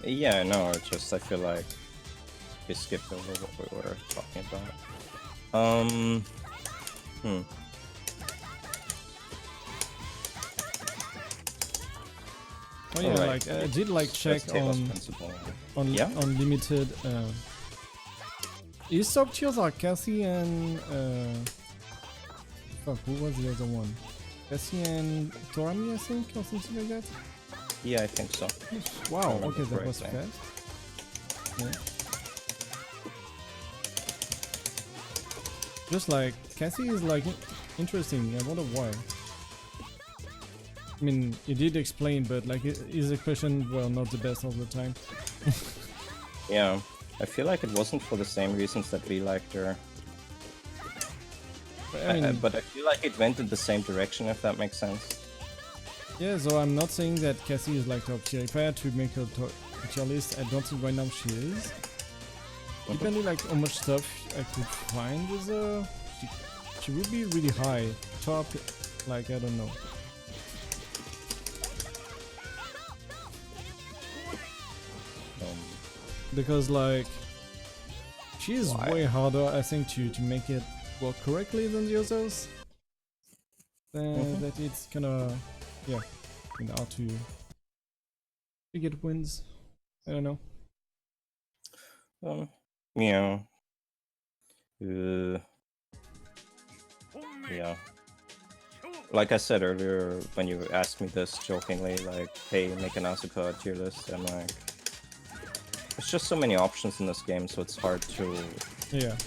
Yeah, no, it's just I feel like we skipped over what we were talking about. Oh yeah, Alright. like I did like check on Yeah? unlimited. Is Subtiers are Cassie and fuck, who was the other one? Cassie and Torami, I think, or something like that. Yeah, I think so. Wow, remember okay, that was correctly. fast. Yeah. Just like Cassie is like interesting. I wonder why. I mean, you did explain, but like his expression were not the best all the time. Yeah, I feel like it wasn't for the same reasons that we liked her. I mean, But I feel like it went in the same direction, if that makes sense. yeah, so I'm not saying that Cassie is like top tier. If I had to make a tier list, I don't think right now she is. Depending like how much stuff I could find with her, she would be really high. Top, like, I don't know. Because like, she is Why? way harder, I think, to make it work correctly than the others. That it's kinda, yeah, hard to get wins. I don't know. Yeah. Yeah. Like I said earlier, when you asked me this jokingly, like, hey, make an Asuka tier list, I'm like, there's just so many options in this game, so it's hard to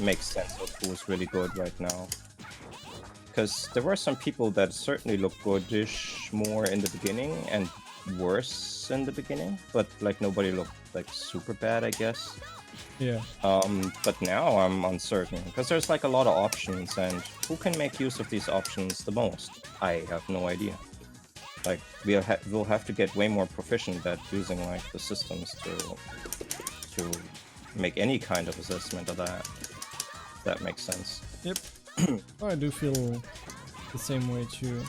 make sense of who's really good right now. Because there were some people that certainly looked goodish more in the beginning and worse in the beginning, but like nobody looked like super bad, I guess. Yeah. But now I'm uncertain because there's like a lot of options, and who can make use of these options the most? I have no idea. Like we'll have to get way more proficient at using like the systems to make any kind of assessment of that. If that makes sense. Yep. I do feel the same way too.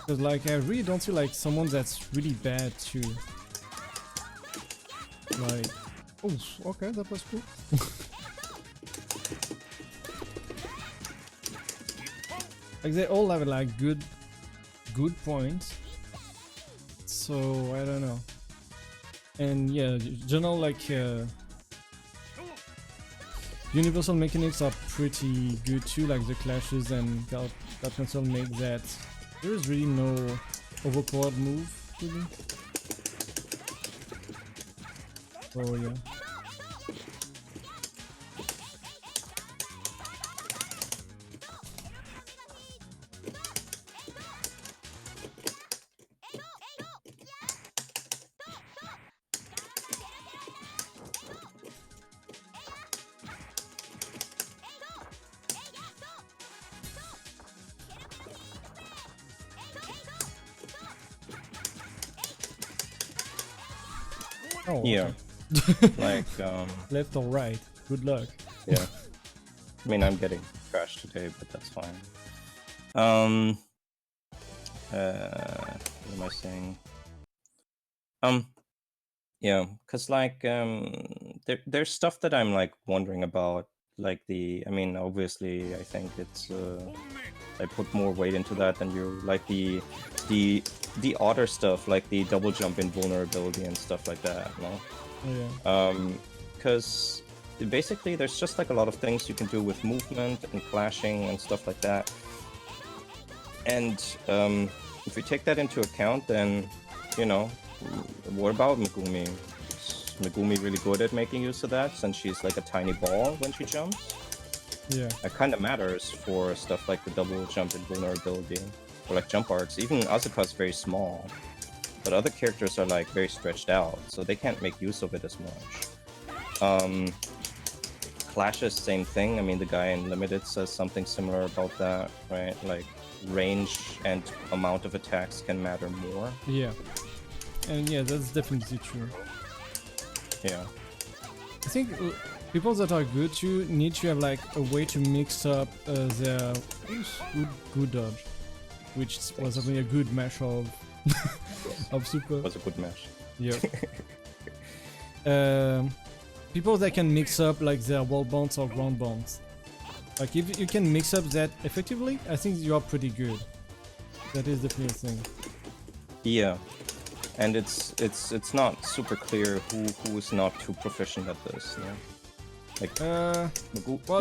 Cause like I really don't feel like someone that's really bad too. Like, oh, okay, that was cool. Like they all have like good points. So I don't know. And yeah, general like universal mechanics are pretty good too. Like the clashes and guard console make that there is really no overpowered move really. Oh yeah. Oh, yeah. okay. Like Left or right? Good luck. yeah. I mean, I'm getting crashed today, but that's fine. What am I saying? Yeah, because like there's stuff that I'm like wondering about, like I mean, obviously I think it's I put more weight into that than you, like the odder stuff, like the double jump invulnerability and stuff like that, no? Oh, yeah. Because basically there's just like a lot of things you can do with movement and clashing and stuff like that. And if we take that into account, then, you know, what about Megumi? Is Megumi really good at making use of that, since she's like a tiny ball when she jumps? Yeah. That kind of matters for stuff like the double jump invulnerability. or like jump arcs. Even Asuka's very small, but other characters are like very stretched out, so they can't make use of it as much. Clashes, same thing. I mean, the guy in Limited says something similar about that, right? Like range and amount of attacks can matter more. Yeah, and yeah, that's definitely true. Yeah. I think people that are good to need to have like a way to mix up their good dodge, which was a good match of of super. Was a good match. Yeah. People that can mix up like their wall bounce or ground bounce. Like if you can mix up that effectively, I think you are pretty good. That is definitely a thing. Yeah. And it's not super clear who is not too proficient at this. Yeah. Like well,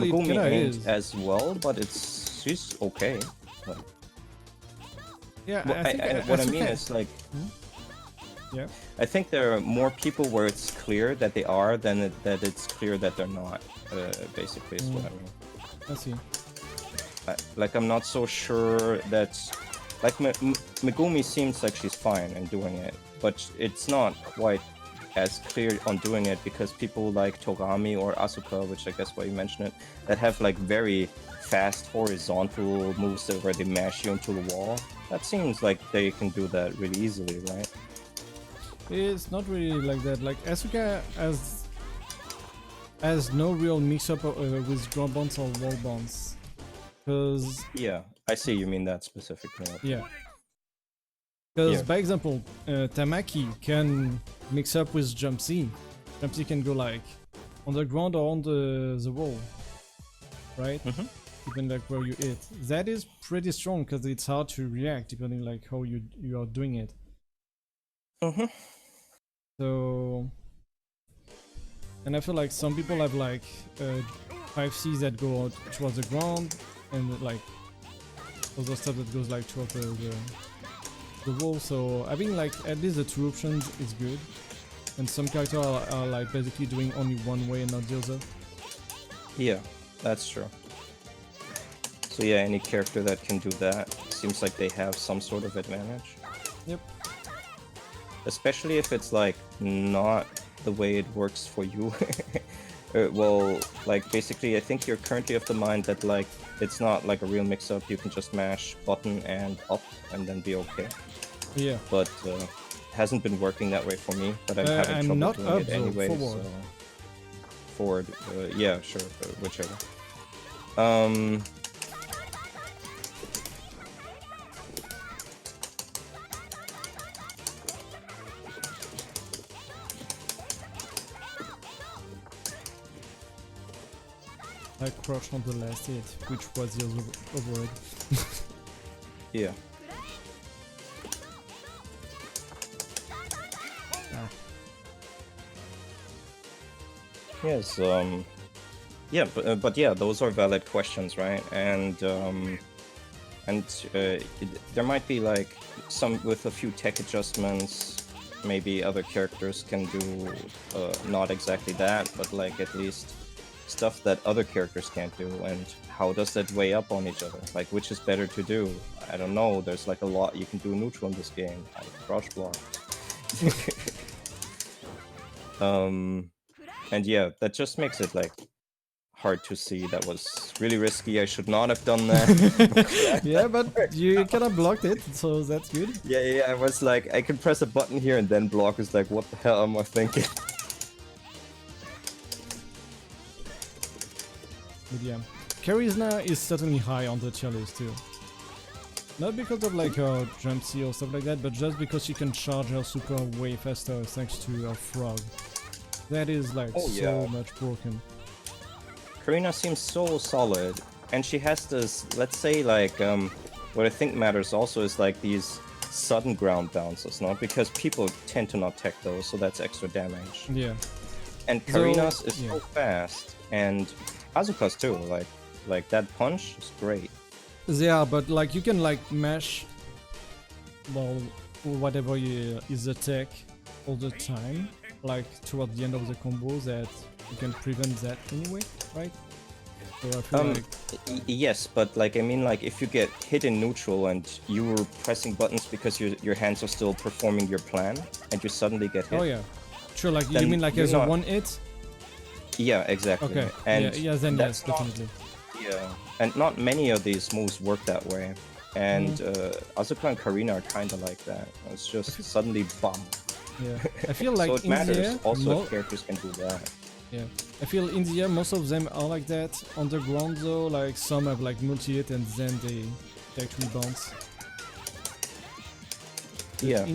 Megumi ain't is as well, but she's okay. But, yeah, what I mean is like, yeah, I think there are more people where it's clear that they are than that it's clear that they're not. Basically, is what I mean. I see. Like I'm not so sure that. Like Megumi seems like she's fine in doing it, but it's not quite as clear on doing it because people like Togami or Asuka, which I guess why you mentioned it, that have like very fast horizontal moves where they mash you into the wall. That seems like they can do that really easily, right? It's not really like that. Like Asuka has no real mix-up with ground bounce or wall bounce. Cause yeah, I see you mean that specifically. Yeah. Because Yeah. by example, Tamaki can mix up with Jump C. Jump C can go like on the ground or on the wall, right? Depending like where you hit. That is pretty strong because it's hard to react depending like how you are doing it. So, and I feel like some people have like 5Cs that go towards the ground and like other stuff that goes like towards the wall. So having like at least the two options is good. And some characters are like basically doing only one way and not the other. Yeah, that's true. So yeah, any character that can do that seems like they have some sort of advantage. Yep. Especially if it's like not the way it works for you. Well, like basically I think you're currently of the mind that like it's not like a real mix-up, you can just mash button and up and then be okay. Yeah. But hasn't been working that way for me, but I'm having trouble not doing up, it anyway. forward. So forward, yeah, sure, whichever. I crouched on the last hit, which was the overhead. Yeah. Yes, yeah, but yeah, those are valid questions, right? And there might be like some with a few tech adjustments, maybe other characters can do not exactly that, but like at least stuff that other characters can't do. And how does that weigh up on each other? Like, which is better to do? I don't know. There's like a lot you can do neutral in this game. I crouch block. And yeah, that just makes it like hard to see. That was really risky. I should not have done that. Yeah, but you kind of blocked it, so that's good. Yeah, I was like, I can press a button here and then block is like, what the hell am I thinking? But yeah, Charisma is certainly high on the tier list too. Not because of like her jump C or stuff like that, but just because she can charge her super way faster thanks to her frog. That is like so much broken. Karina seems so solid, and she has this, let's say like, what I think matters also is like these sudden ground bounces, no? Because people tend to not tech those, so that's extra damage. Yeah. And Karina's is so fast, and Asuka's too, like that punch is great. Yeah, but like you can like mash, well, whatever is the tech all the time, like toward the end of the combo, that you can prevent that anyway, right? So I feel like Yes, but like I mean, like if you get hit in neutral and you were pressing buttons because your hands are still performing your plan, and you suddenly get hit. oh yeah, sure. Like you Then mean like you're as a not- one hit? Yeah, exactly. Okay. And yeah. Then yes, that's not- definitely. Yeah, and not many of these moves work that way. And Asuka and Karina are kind of like that. It's just suddenly bomb. Yeah. I feel like So it in matters the air, also if characters can do that. yeah. I feel in the air, most of them are like that. On the ground though, like some have like multi-hit and then they actually bounce. But Yeah.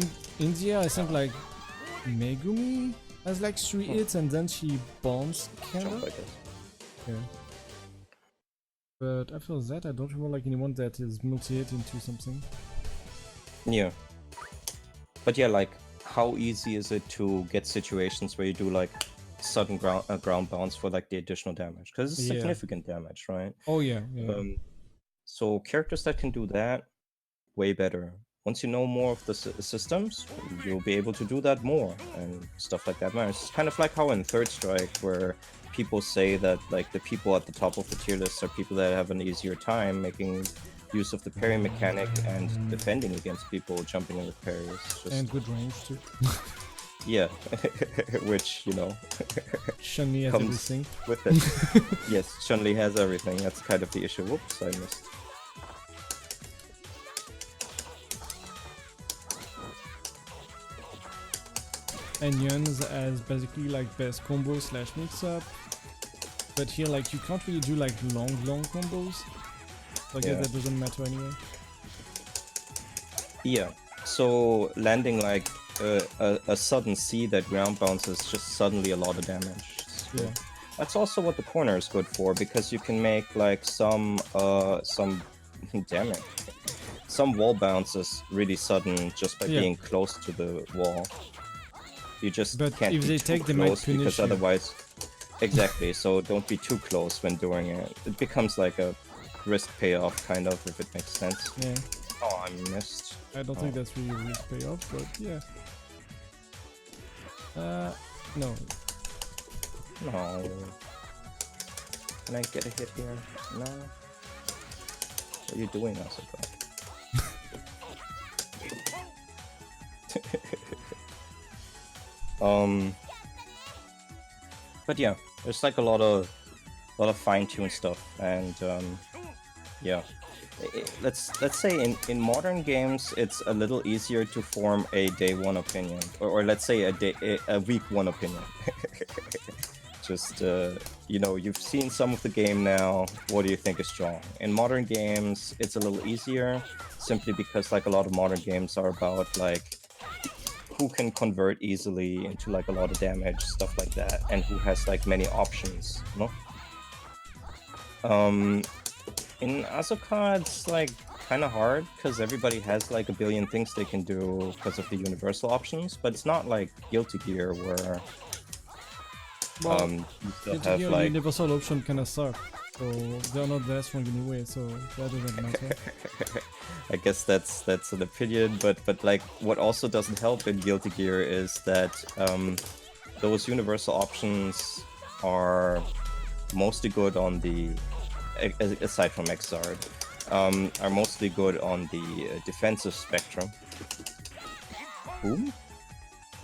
In the air, I think like Megumi has like 3 hits and then she bounces kinda. Jump, I guess. Yeah. But after that, I don't remember like anyone that is multi-hit into something. Yeah. But yeah, like, how easy is it to get situations where you do like sudden ground bounce for like the additional damage? Because it's Yeah. significant damage, right? Oh yeah, yeah. So characters that can do that, way better. Once you know more of the systems, you'll be able to do that more and stuff like that matters. It's kind of like how in Third Strike, where people say that like the people at the top of the tier list are people that have an easier time making use of the parry mechanic and defending against people jumping in with parries. Just, And good range too. yeah, which, you know, Chun-Li has comes everything. with it. Yes, Chun-Li has everything. That's kind of the issue. Whoops, I missed. And Yuns as basically like best combo slash mix-up. But here like you can't really do like long combos. So I guess that doesn't matter anyway. Yeah, so landing like a sudden C that ground bounces just suddenly a lot of damage. So Yeah. that's also what the corner is good for, because you can make like some damn it, some wall bounces really sudden just by being close to the wall. You just But can't if be they too take, they might close punish because you. otherwise, exactly. So don't be too close when doing it. It becomes like a risk payoff kind of, if it makes sense. Yeah. Oh, I missed. I don't think that's really a risk payoff, but yeah. No. No. Can I get a hit here? No. What are you doing, Asuka? But yeah, there's like a lot of fine-tuned stuff, and yeah. Let's say in modern games it's a little easier to form a day one opinion, or let's say a week one opinion. Just you know, you've seen some of the game now. What do you think is strong? In modern games, it's a little easier, simply because like a lot of modern games are about like who can convert easily into like a lot of damage, stuff like that, and who has like many options, no? In Asuka, it's like kind of hard because everybody has like a billion things they can do because of the universal options, but it's not like Guilty Gear where you still have like universal option kinda suck. So they're not that strong anyway, so that doesn't matter. I guess that's an opinion, but like what also doesn't help in Guilty Gear is that those universal options are mostly good on the, aside from Xrd, are mostly good on the defensive spectrum. Boom?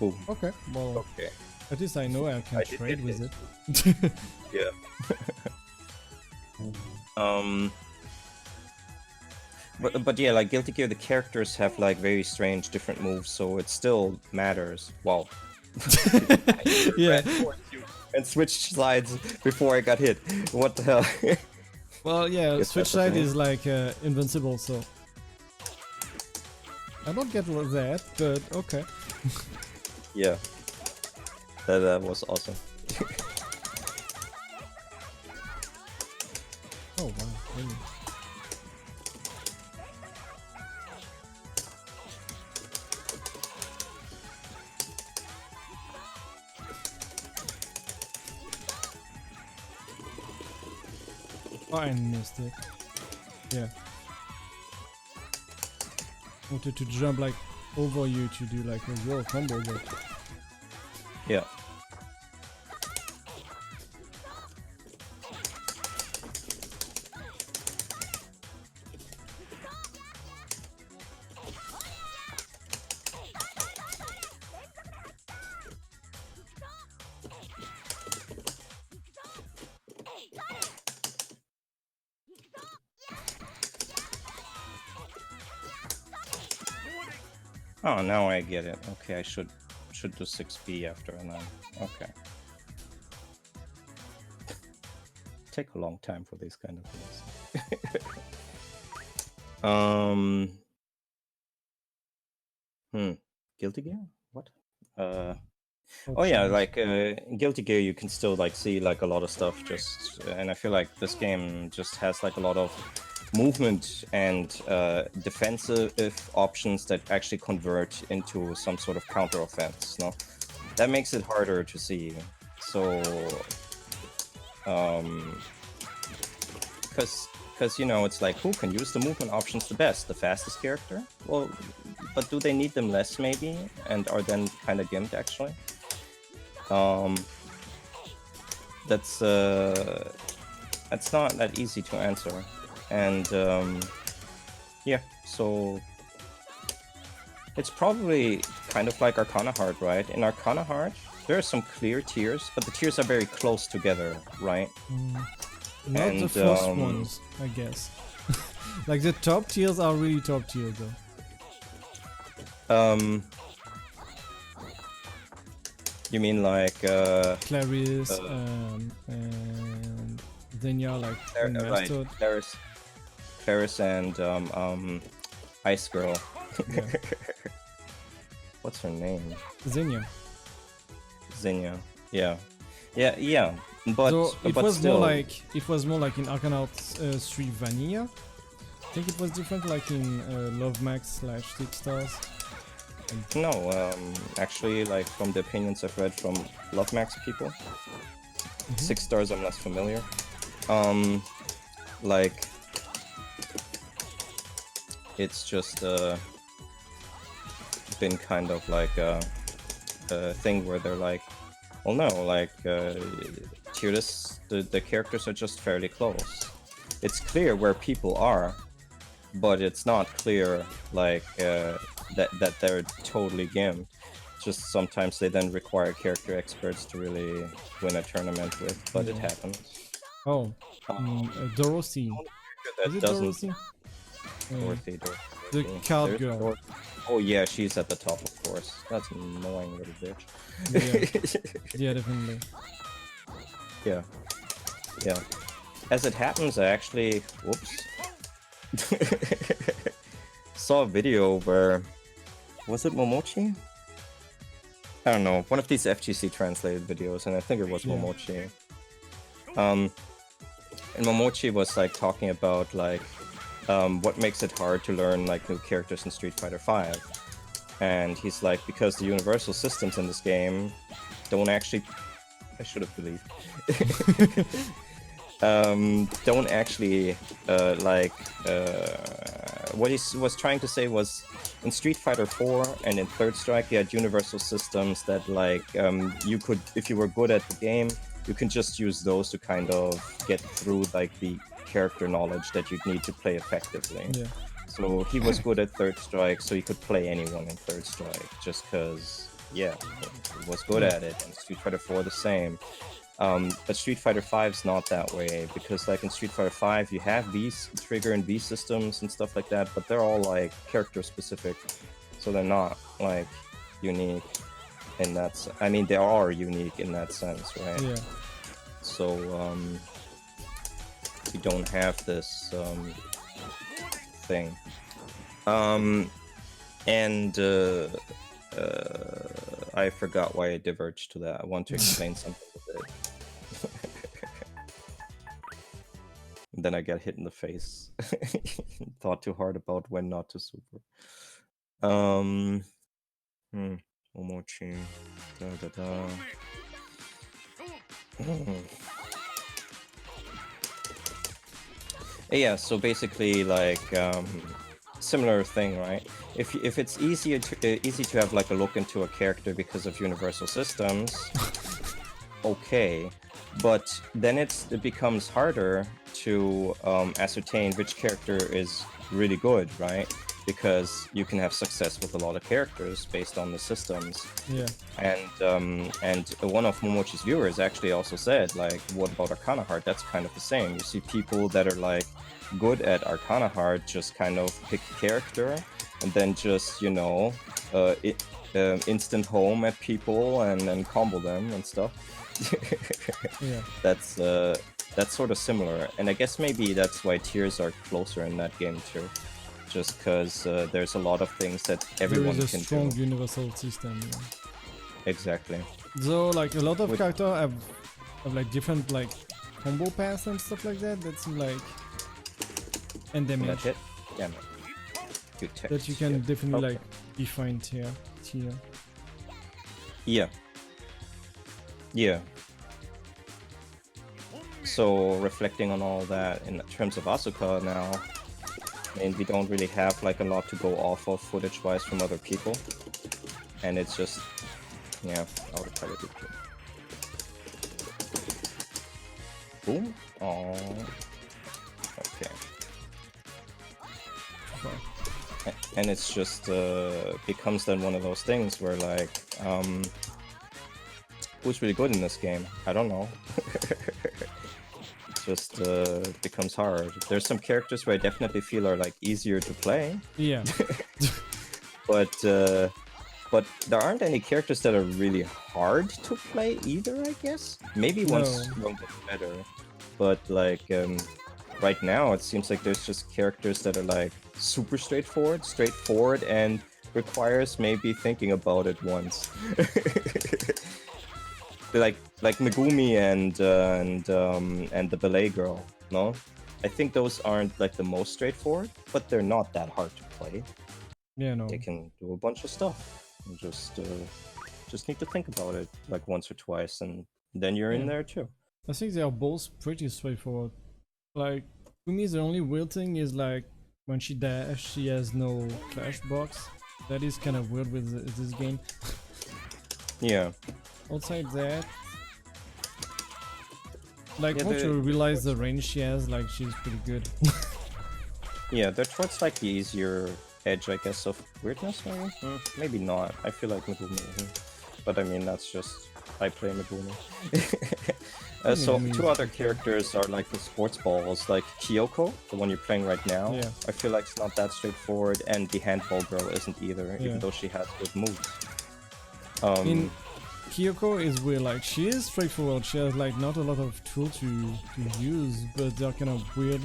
Boom. Okay, well, Okay. at least I know I can I did trade get with it. Yeah. But yeah, like Guilty Gear, the characters have like very strange different moves, so it still matters. Wow. Yeah. And switched sides before I got hit. What the hell? Well, yeah, Guess switch that's the side thing. is like invincible, so I don't get that, but okay. Yeah. That was awesome. Oh wow, really? Oh, I missed it. Yeah. Wanted to jump like over you to do like a real combo, but Yeah. Oh, now I get it. Okay, I should do 6B after a 9. Okay. Take a long time for these kind of things. Guilty Gear? What? Oh yeah, like Guilty Gear, you can still like see like a lot of stuff. Just and I feel like this game just has like a lot of movement and defensive options that actually convert into some sort of counter offense. No, that makes it harder to see. So, because you know, it's like who can use the movement options the best? The fastest character? Well, but do they need them less maybe, and are then kind of gimped actually? That's not that easy to answer, and yeah, so it's probably kind of like Arcana Heart, right? In Arcana Heart, there are some clear tiers, but the tiers are very close together, right? Not the first ones, I guess. Like the top tiers are really top tier though. You mean like Clarice and Xenia, like right, Clarice and Ice Girl. Yeah. What's her name? Xenia. Yeah. But so it but was still, more like in Arcana Heart 3 Vanilla. I think it was different, like in Love Max / 6 Stars. No, actually, like from the opinions I've read from Love Max people, 6 Stars I'm less familiar. Like it's just been kind of like a thing where they're like, well, no, like tier list, the characters are just fairly close. It's clear where people are, but it's not clear like that they're totally gimped. Just sometimes they then require character experts to really win a tournament with, but it happens. Oh, Dorothy. Is it Dorothy? Dorothy. The card girl. Oh yeah, she's at the top, of course. That's an annoying little bitch. Yeah, definitely. Yeah. As it happens, I actually, whoops, saw a video where, was it Momochi? I don't know, one of these FGC translated videos, and I think it was Momochi. And Momochi was like talking about like what makes it hard to learn like new characters in Street Fighter V. And he's like, because the universal systems in this game don't actually, I should have believed, don't actually what he was trying to say was, in Street Fighter 4 and in Third Strike, you had universal systems that like you could, if you were good at the game, you can just use those to kind of get through like the character knowledge that you'd need to play effectively. Yeah. So he was good at Third Strike, so he could play anyone in Third Strike just because, yeah, he was good at it. And Street Fighter 4 the same. But Street Fighter 5 is not that way, because like in Street Fighter 5 you have these trigger and V systems and stuff like that, but they're all like character specific, so they're not like unique in that I mean, they are unique in that sense, right? Yeah. So you don't have this thing. And I forgot why I diverged to that. I want to explain something with it. And then I got hit in the face. Thought too hard about when not to super. Momochi. Yeah, so basically like similar thing, right? If it's easy to have like a look into a character because of universal systems, okay, but then it becomes harder to ascertain which character is really good, right? Because you can have success with a lot of characters based on the systems. Yeah. And one of Momochi's viewers actually also said, like, what about Arcana Heart? That's kind of the same. You see people that are like good at Arcana Heart just kind of pick a character, and then just, you know, instant home at people and then combo them and stuff. Yeah. That's sort of similar, and I guess maybe that's why tiers are closer in that game too, just because there's a lot of things that everyone there is a can strong do. universal system. Yeah. Exactly. So like a lot of characters have like different like combo paths and stuff like that. That's like and damage. That hit? Yeah, no. Good text. That you can definitely Okay. like define tier. Yeah. Yeah. So reflecting on all that in terms of Asuka now, I mean, we don't really have like a lot to go off of footage-wise from other people, and it's just, yeah, I would try to do it. Boom. Oh. Okay. And it's just becomes then one of those things where like, who's really good in this game? I don't know. Just becomes hard. There's some characters where I definitely feel are like easier to play. Yeah. but there aren't any characters that are really hard to play either, I guess. Maybe once one gets better. But like right now it seems like there's just characters that are like super straightforward and requires maybe thinking about it once. like Megumi and the ballet girl, no? I think those aren't like the most straightforward, but they're not that hard to play. Yeah, no. They can do a bunch of stuff. You just need to think about it like once or twice, and then you're in there too. I think they are both pretty straightforward. Like to me, the only weird thing is like when she dash, she has no flash box. That is kind of weird with this game. Yeah. Outside that, like once you realize the range she has, like she's pretty good. Yeah, they're towards like the easier edge, I guess, of weirdness, maybe? Maybe not. I feel like Megumi isn't. But I mean, that's just, I play Megumi. So two other characters are like the sports balls, like Kyoko, the one you're playing right now. Yeah. I feel like it's not that straightforward, and the handball girl isn't either, Yeah. even though she has good moves. Kyoko is weird, like she is straightforward, she has like not a lot of tools to use, but they're kind of weird.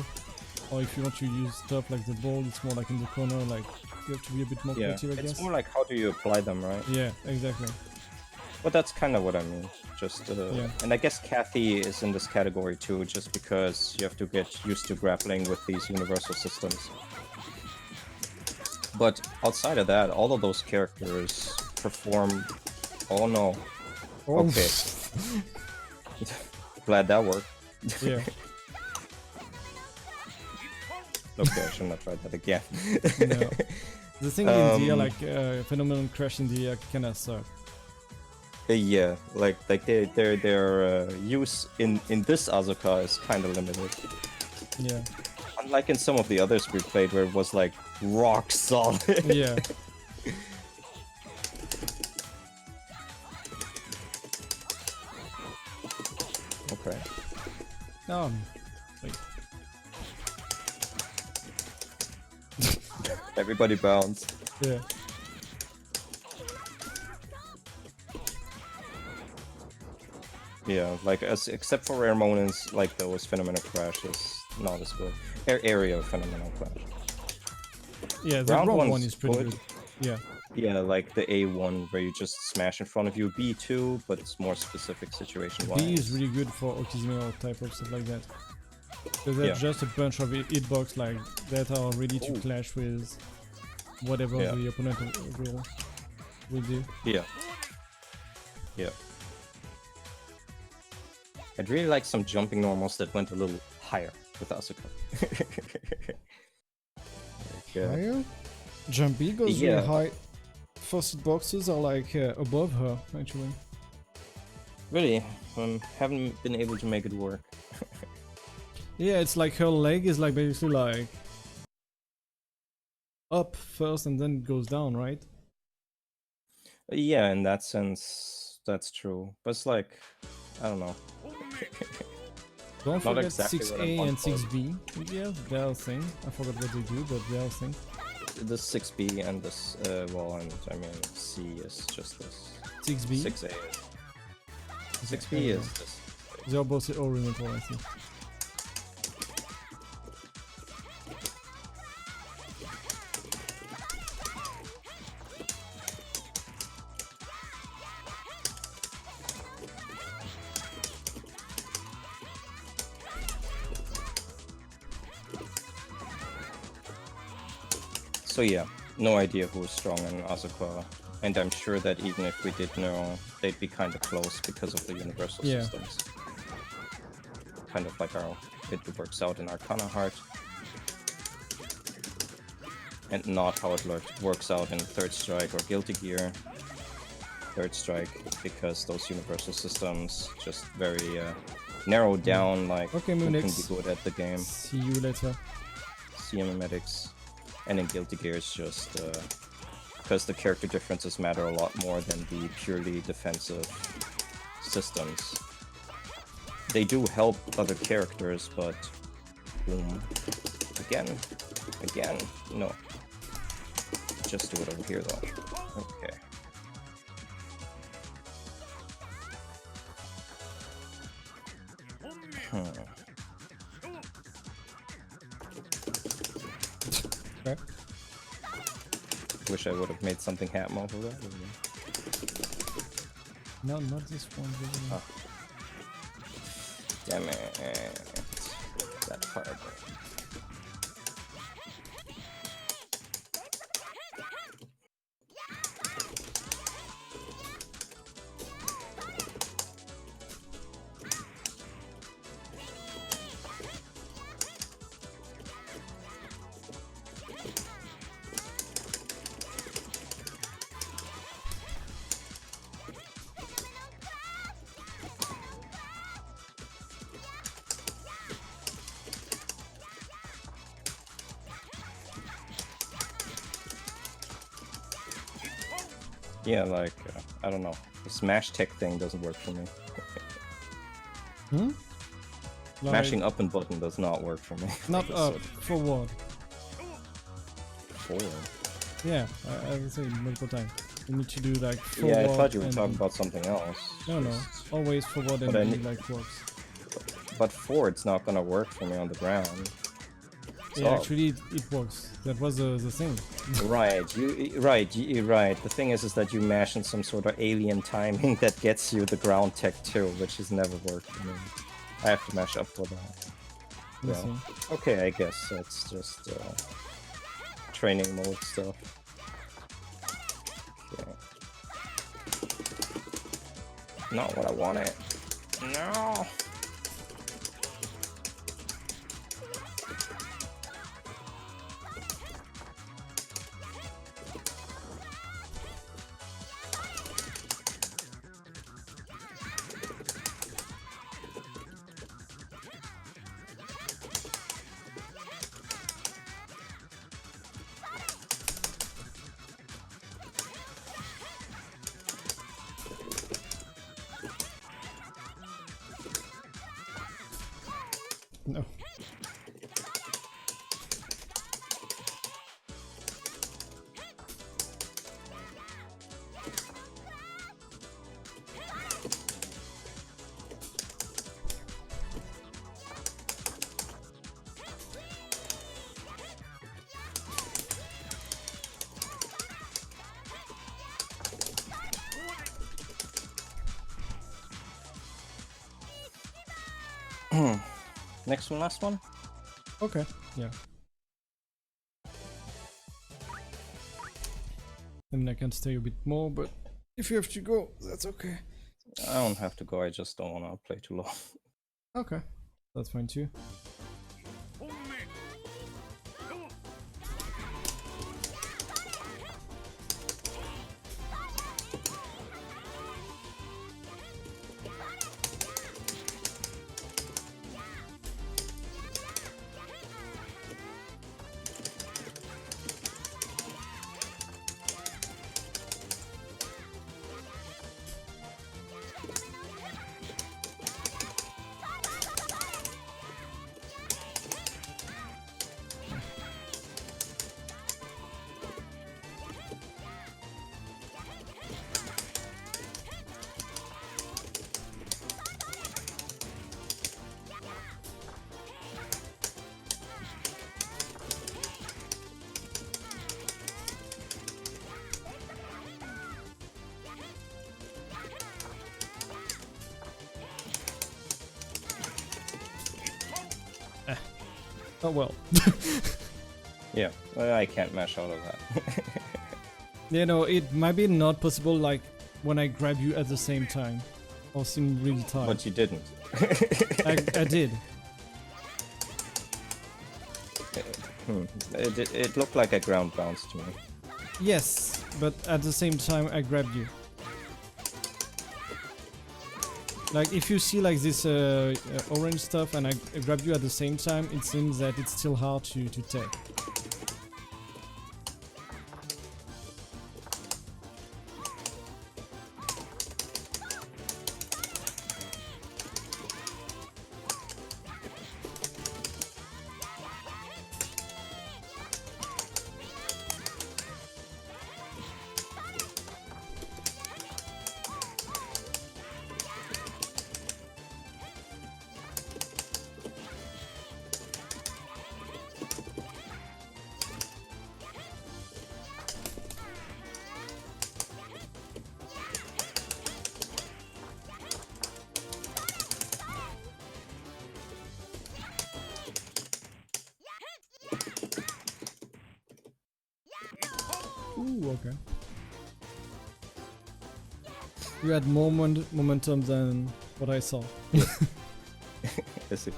Or if you want to use stuff like the ball, it's more like in the corner, like you have to be a bit more creative, I guess. It's more like how do you apply them, right? Yeah, exactly. But that's kind of what I mean. Just and I guess Kathy is in this category too, just because you have to get used to grappling with these universal systems. But outside of that, all of those characters perform. Oh no. Oh. Okay. Glad that worked. Yeah. Okay, I should not try that again. No. The thing in the air, like phenomenon crash in the air, kinda suck. Yeah, like their use in this Asuka is kind of limited. Yeah. Unlike in some of the others we played, where it was like rock solid. Yeah. Okay. Wait. Everybody bounce. Yeah. Yeah, like except for rare moments like those, Phenomenal Crash is not as good. Area of Phenomenal Crash. Yeah, the round one is pretty good. Yeah. Yeah, like the A1 where you just smash in front of you. B2, but it's more specific situation-wise. B is really good for Okizumi type of stuff like that. Because there's just a bunch of hitbox like that are ready to clash with whatever the opponent will do. Yeah. Yeah. I'd really like some jumping normals that went a little higher with Asuka. Higher? Jumpy goes really high. First boxes are like above her, actually. Really? Haven't been able to make it work. Yeah, it's like her leg is like basically like up first and then goes down, right? Yeah, in that sense, that's true. But it's like, I don't know. Don't forget exactly 6A and 6B. Yeah, they're a thing. I forgot what they do, but they're a thing. this 6B and this well, and I mean C is just this. 6B? 6A is. 6B is this. The opposite oriental, I think. So yeah, no idea who's strong in Asuka, and I'm sure that even if we did know, they'd be kind of close because of the universal systems. Kind of like how it works out in Arcana Heart, and not how it works out in Third Strike or Guilty Gear. Third Strike, because those universal systems just very narrow down, like okay, who can be Munix. good at the game. See you later. Cinematics. And in Guilty Gear it's just because the character differences matter a lot more than the purely defensive systems. They do help other characters, but boom. Again, no. Just do it over here though. Okay. Okay. Wish I would have made something happen over that. No, not this one. Oh. Damn it. That part. Yeah, like, I don't know. The smash tech thing doesn't work for me. Hmm? Like, Mashing up and button does not work for me. not up. For what? Forward. Yeah, I would say multiple times. You need to do like forward. Yeah, I thought you were and talking about something else. No, always forward and But I do need- like works. But forward's not gonna work for me on the ground. Yeah, So- actually it works. That was the thing. Right, you're right. The thing is that you mash in some sort of alien timing that gets you the ground tech too, which has never worked for me. I have to mash up for that. You Yeah. see. Okay, I guess that's just training mode stuff. Okay. Not what I wanted. No. No. Next one, last one? Okay, yeah. I mean, I can stay a bit more, but if you have to go, that's okay. I don't have to go, I just don't want to play too long. Okay, that's fine too. Oh well. Yeah, well, I can't mash out of that. You know, it might be not possible like when I grab you at the same time. Or seem really tired. But you didn't. I did. It looked like a ground bounce to me. Yes, but at the same time I grabbed you. Like if you see like this orange stuff and I grab you at the same time, it seems that it's still hard to take. Ooh, okay. You had more momentum than what I saw. Is it?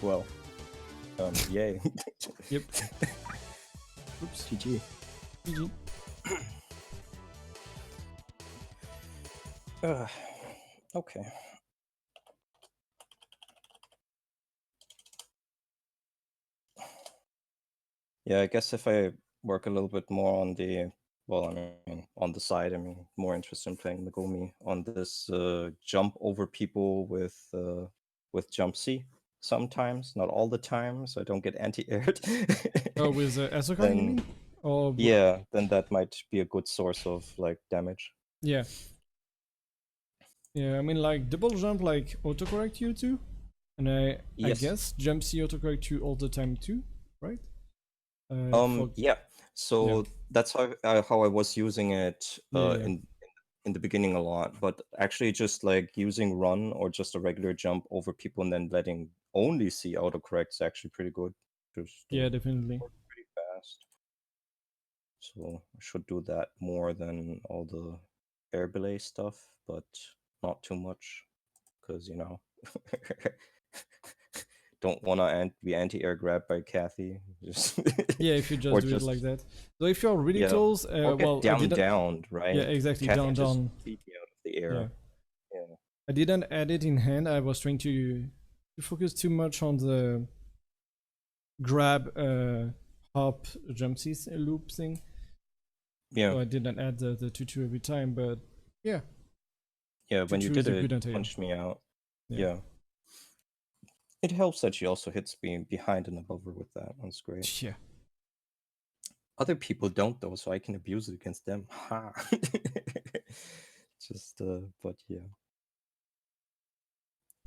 Well, yay. Yep. Oops. GG. GG. Okay. Yeah, I guess if I work a little bit more on the, well, I mean, on the side, I mean, more interested in playing Megumi on this jump over people with jump C sometimes, not all the time, so I don't get anti-aired. Oh, with Asuka, you Then mean? Or yeah, then that might be a good source of like damage. yeah. Yeah, I mean like double jump like autocorrect you too? And I Yes. guess jump C autocorrect you all the time too, right? For Yeah. So Yeah. that's how I was using it Yeah, yeah. in the beginning a lot, but actually just like using run or just a regular jump over people and then letting only see autocorrect is actually pretty good. Just Yeah, definitely. work pretty fast. So I should do that more than all the air belay stuff, but not too much, because you know. Don't want to be anti-air grabbed by Kathy. Just Yeah, if you just or do it like just that. So if you're really close, or get well, I didn't. downed, right? Yeah, exactly, Kathy just down. beat me out of the Yeah, air. Yeah. I didn't add it in hand. I was trying to focus too much on the grab, hop, jump C loop thing. Yeah. So I didn't add the tutu every time, but yeah. Yeah, when you Tutu did is a it, good it anti-air. punched me out. Yeah. Yeah. It helps that she also hits me behind and above her with that. That's great. Yeah. Other people don't though, so I can abuse it against them. Ha. Just but yeah.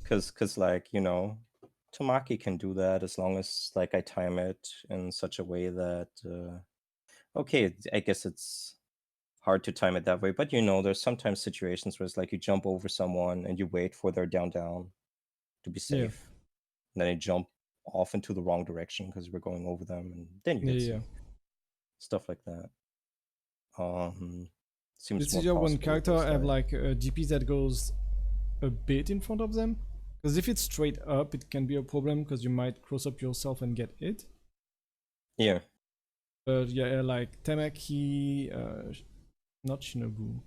Cause like, you know, Tamaki can do that as long as like I time it in such a way that okay, I guess it's hard to time it that way, but you know, there's sometimes situations where it's like you jump over someone and you wait for their down to be Yeah. safe. And then they jump off into the wrong direction because we're going over them, and then you Yeah, get yeah. safe. Stuff like that. Seems This more is your one possible with character this have side. like a DP that goes a bit in front of them. Because if it's straight up, it can be a problem because you might cross up yourself and get hit. Yeah. But yeah, like Tamaki, not Shinobu.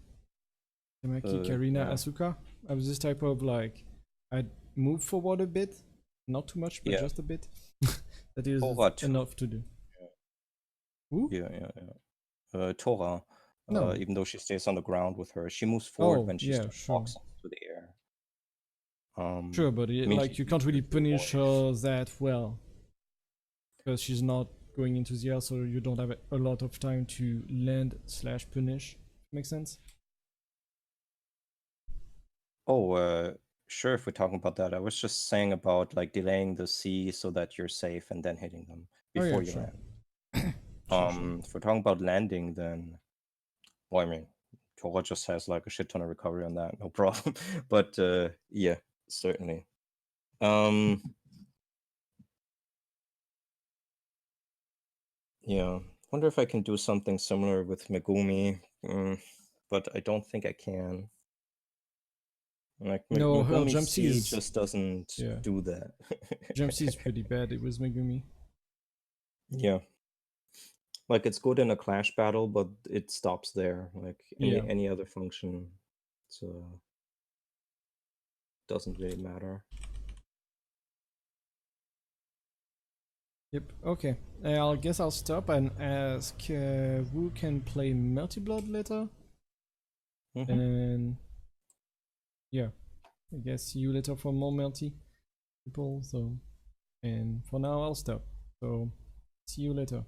Tamaki, Karina, Yeah. Asuka. I have this type of like, I'd move forward a bit, not too much, but Yeah. just a bit. That is Oh, what? enough to do. Who? Tora. No. Even though she stays on the ground with her, she moves forward when she Yeah, starts sure. boxing to the air. Sure, but I mean, like you can't really punish her that well because she's not going into the air, so you don't have a lot of time to land / punish. Makes sense? Oh, sure. If we're talking about that, I was just saying about like delaying the C so that you're safe and then hitting them before you sure. land. Sure. If we're talking about landing, then well, I mean, Tora just has like a shit ton of recovery on that, no problem. But yeah, certainly. Yeah, wonder if I can do something similar with Megumi, but I don't think I can. Like No, her Megumi jump C C is just doesn't do that. jump C is pretty bad. It was Megumi. Yeah, like it's good in a clash battle, but it stops there. Like any other function, so doesn't really matter. Yep. Okay. I guess I'll stop and ask who can play Multi-Blood later. And yeah, I guess see you later for more multi people. So, and for now I'll stop. So, see you later.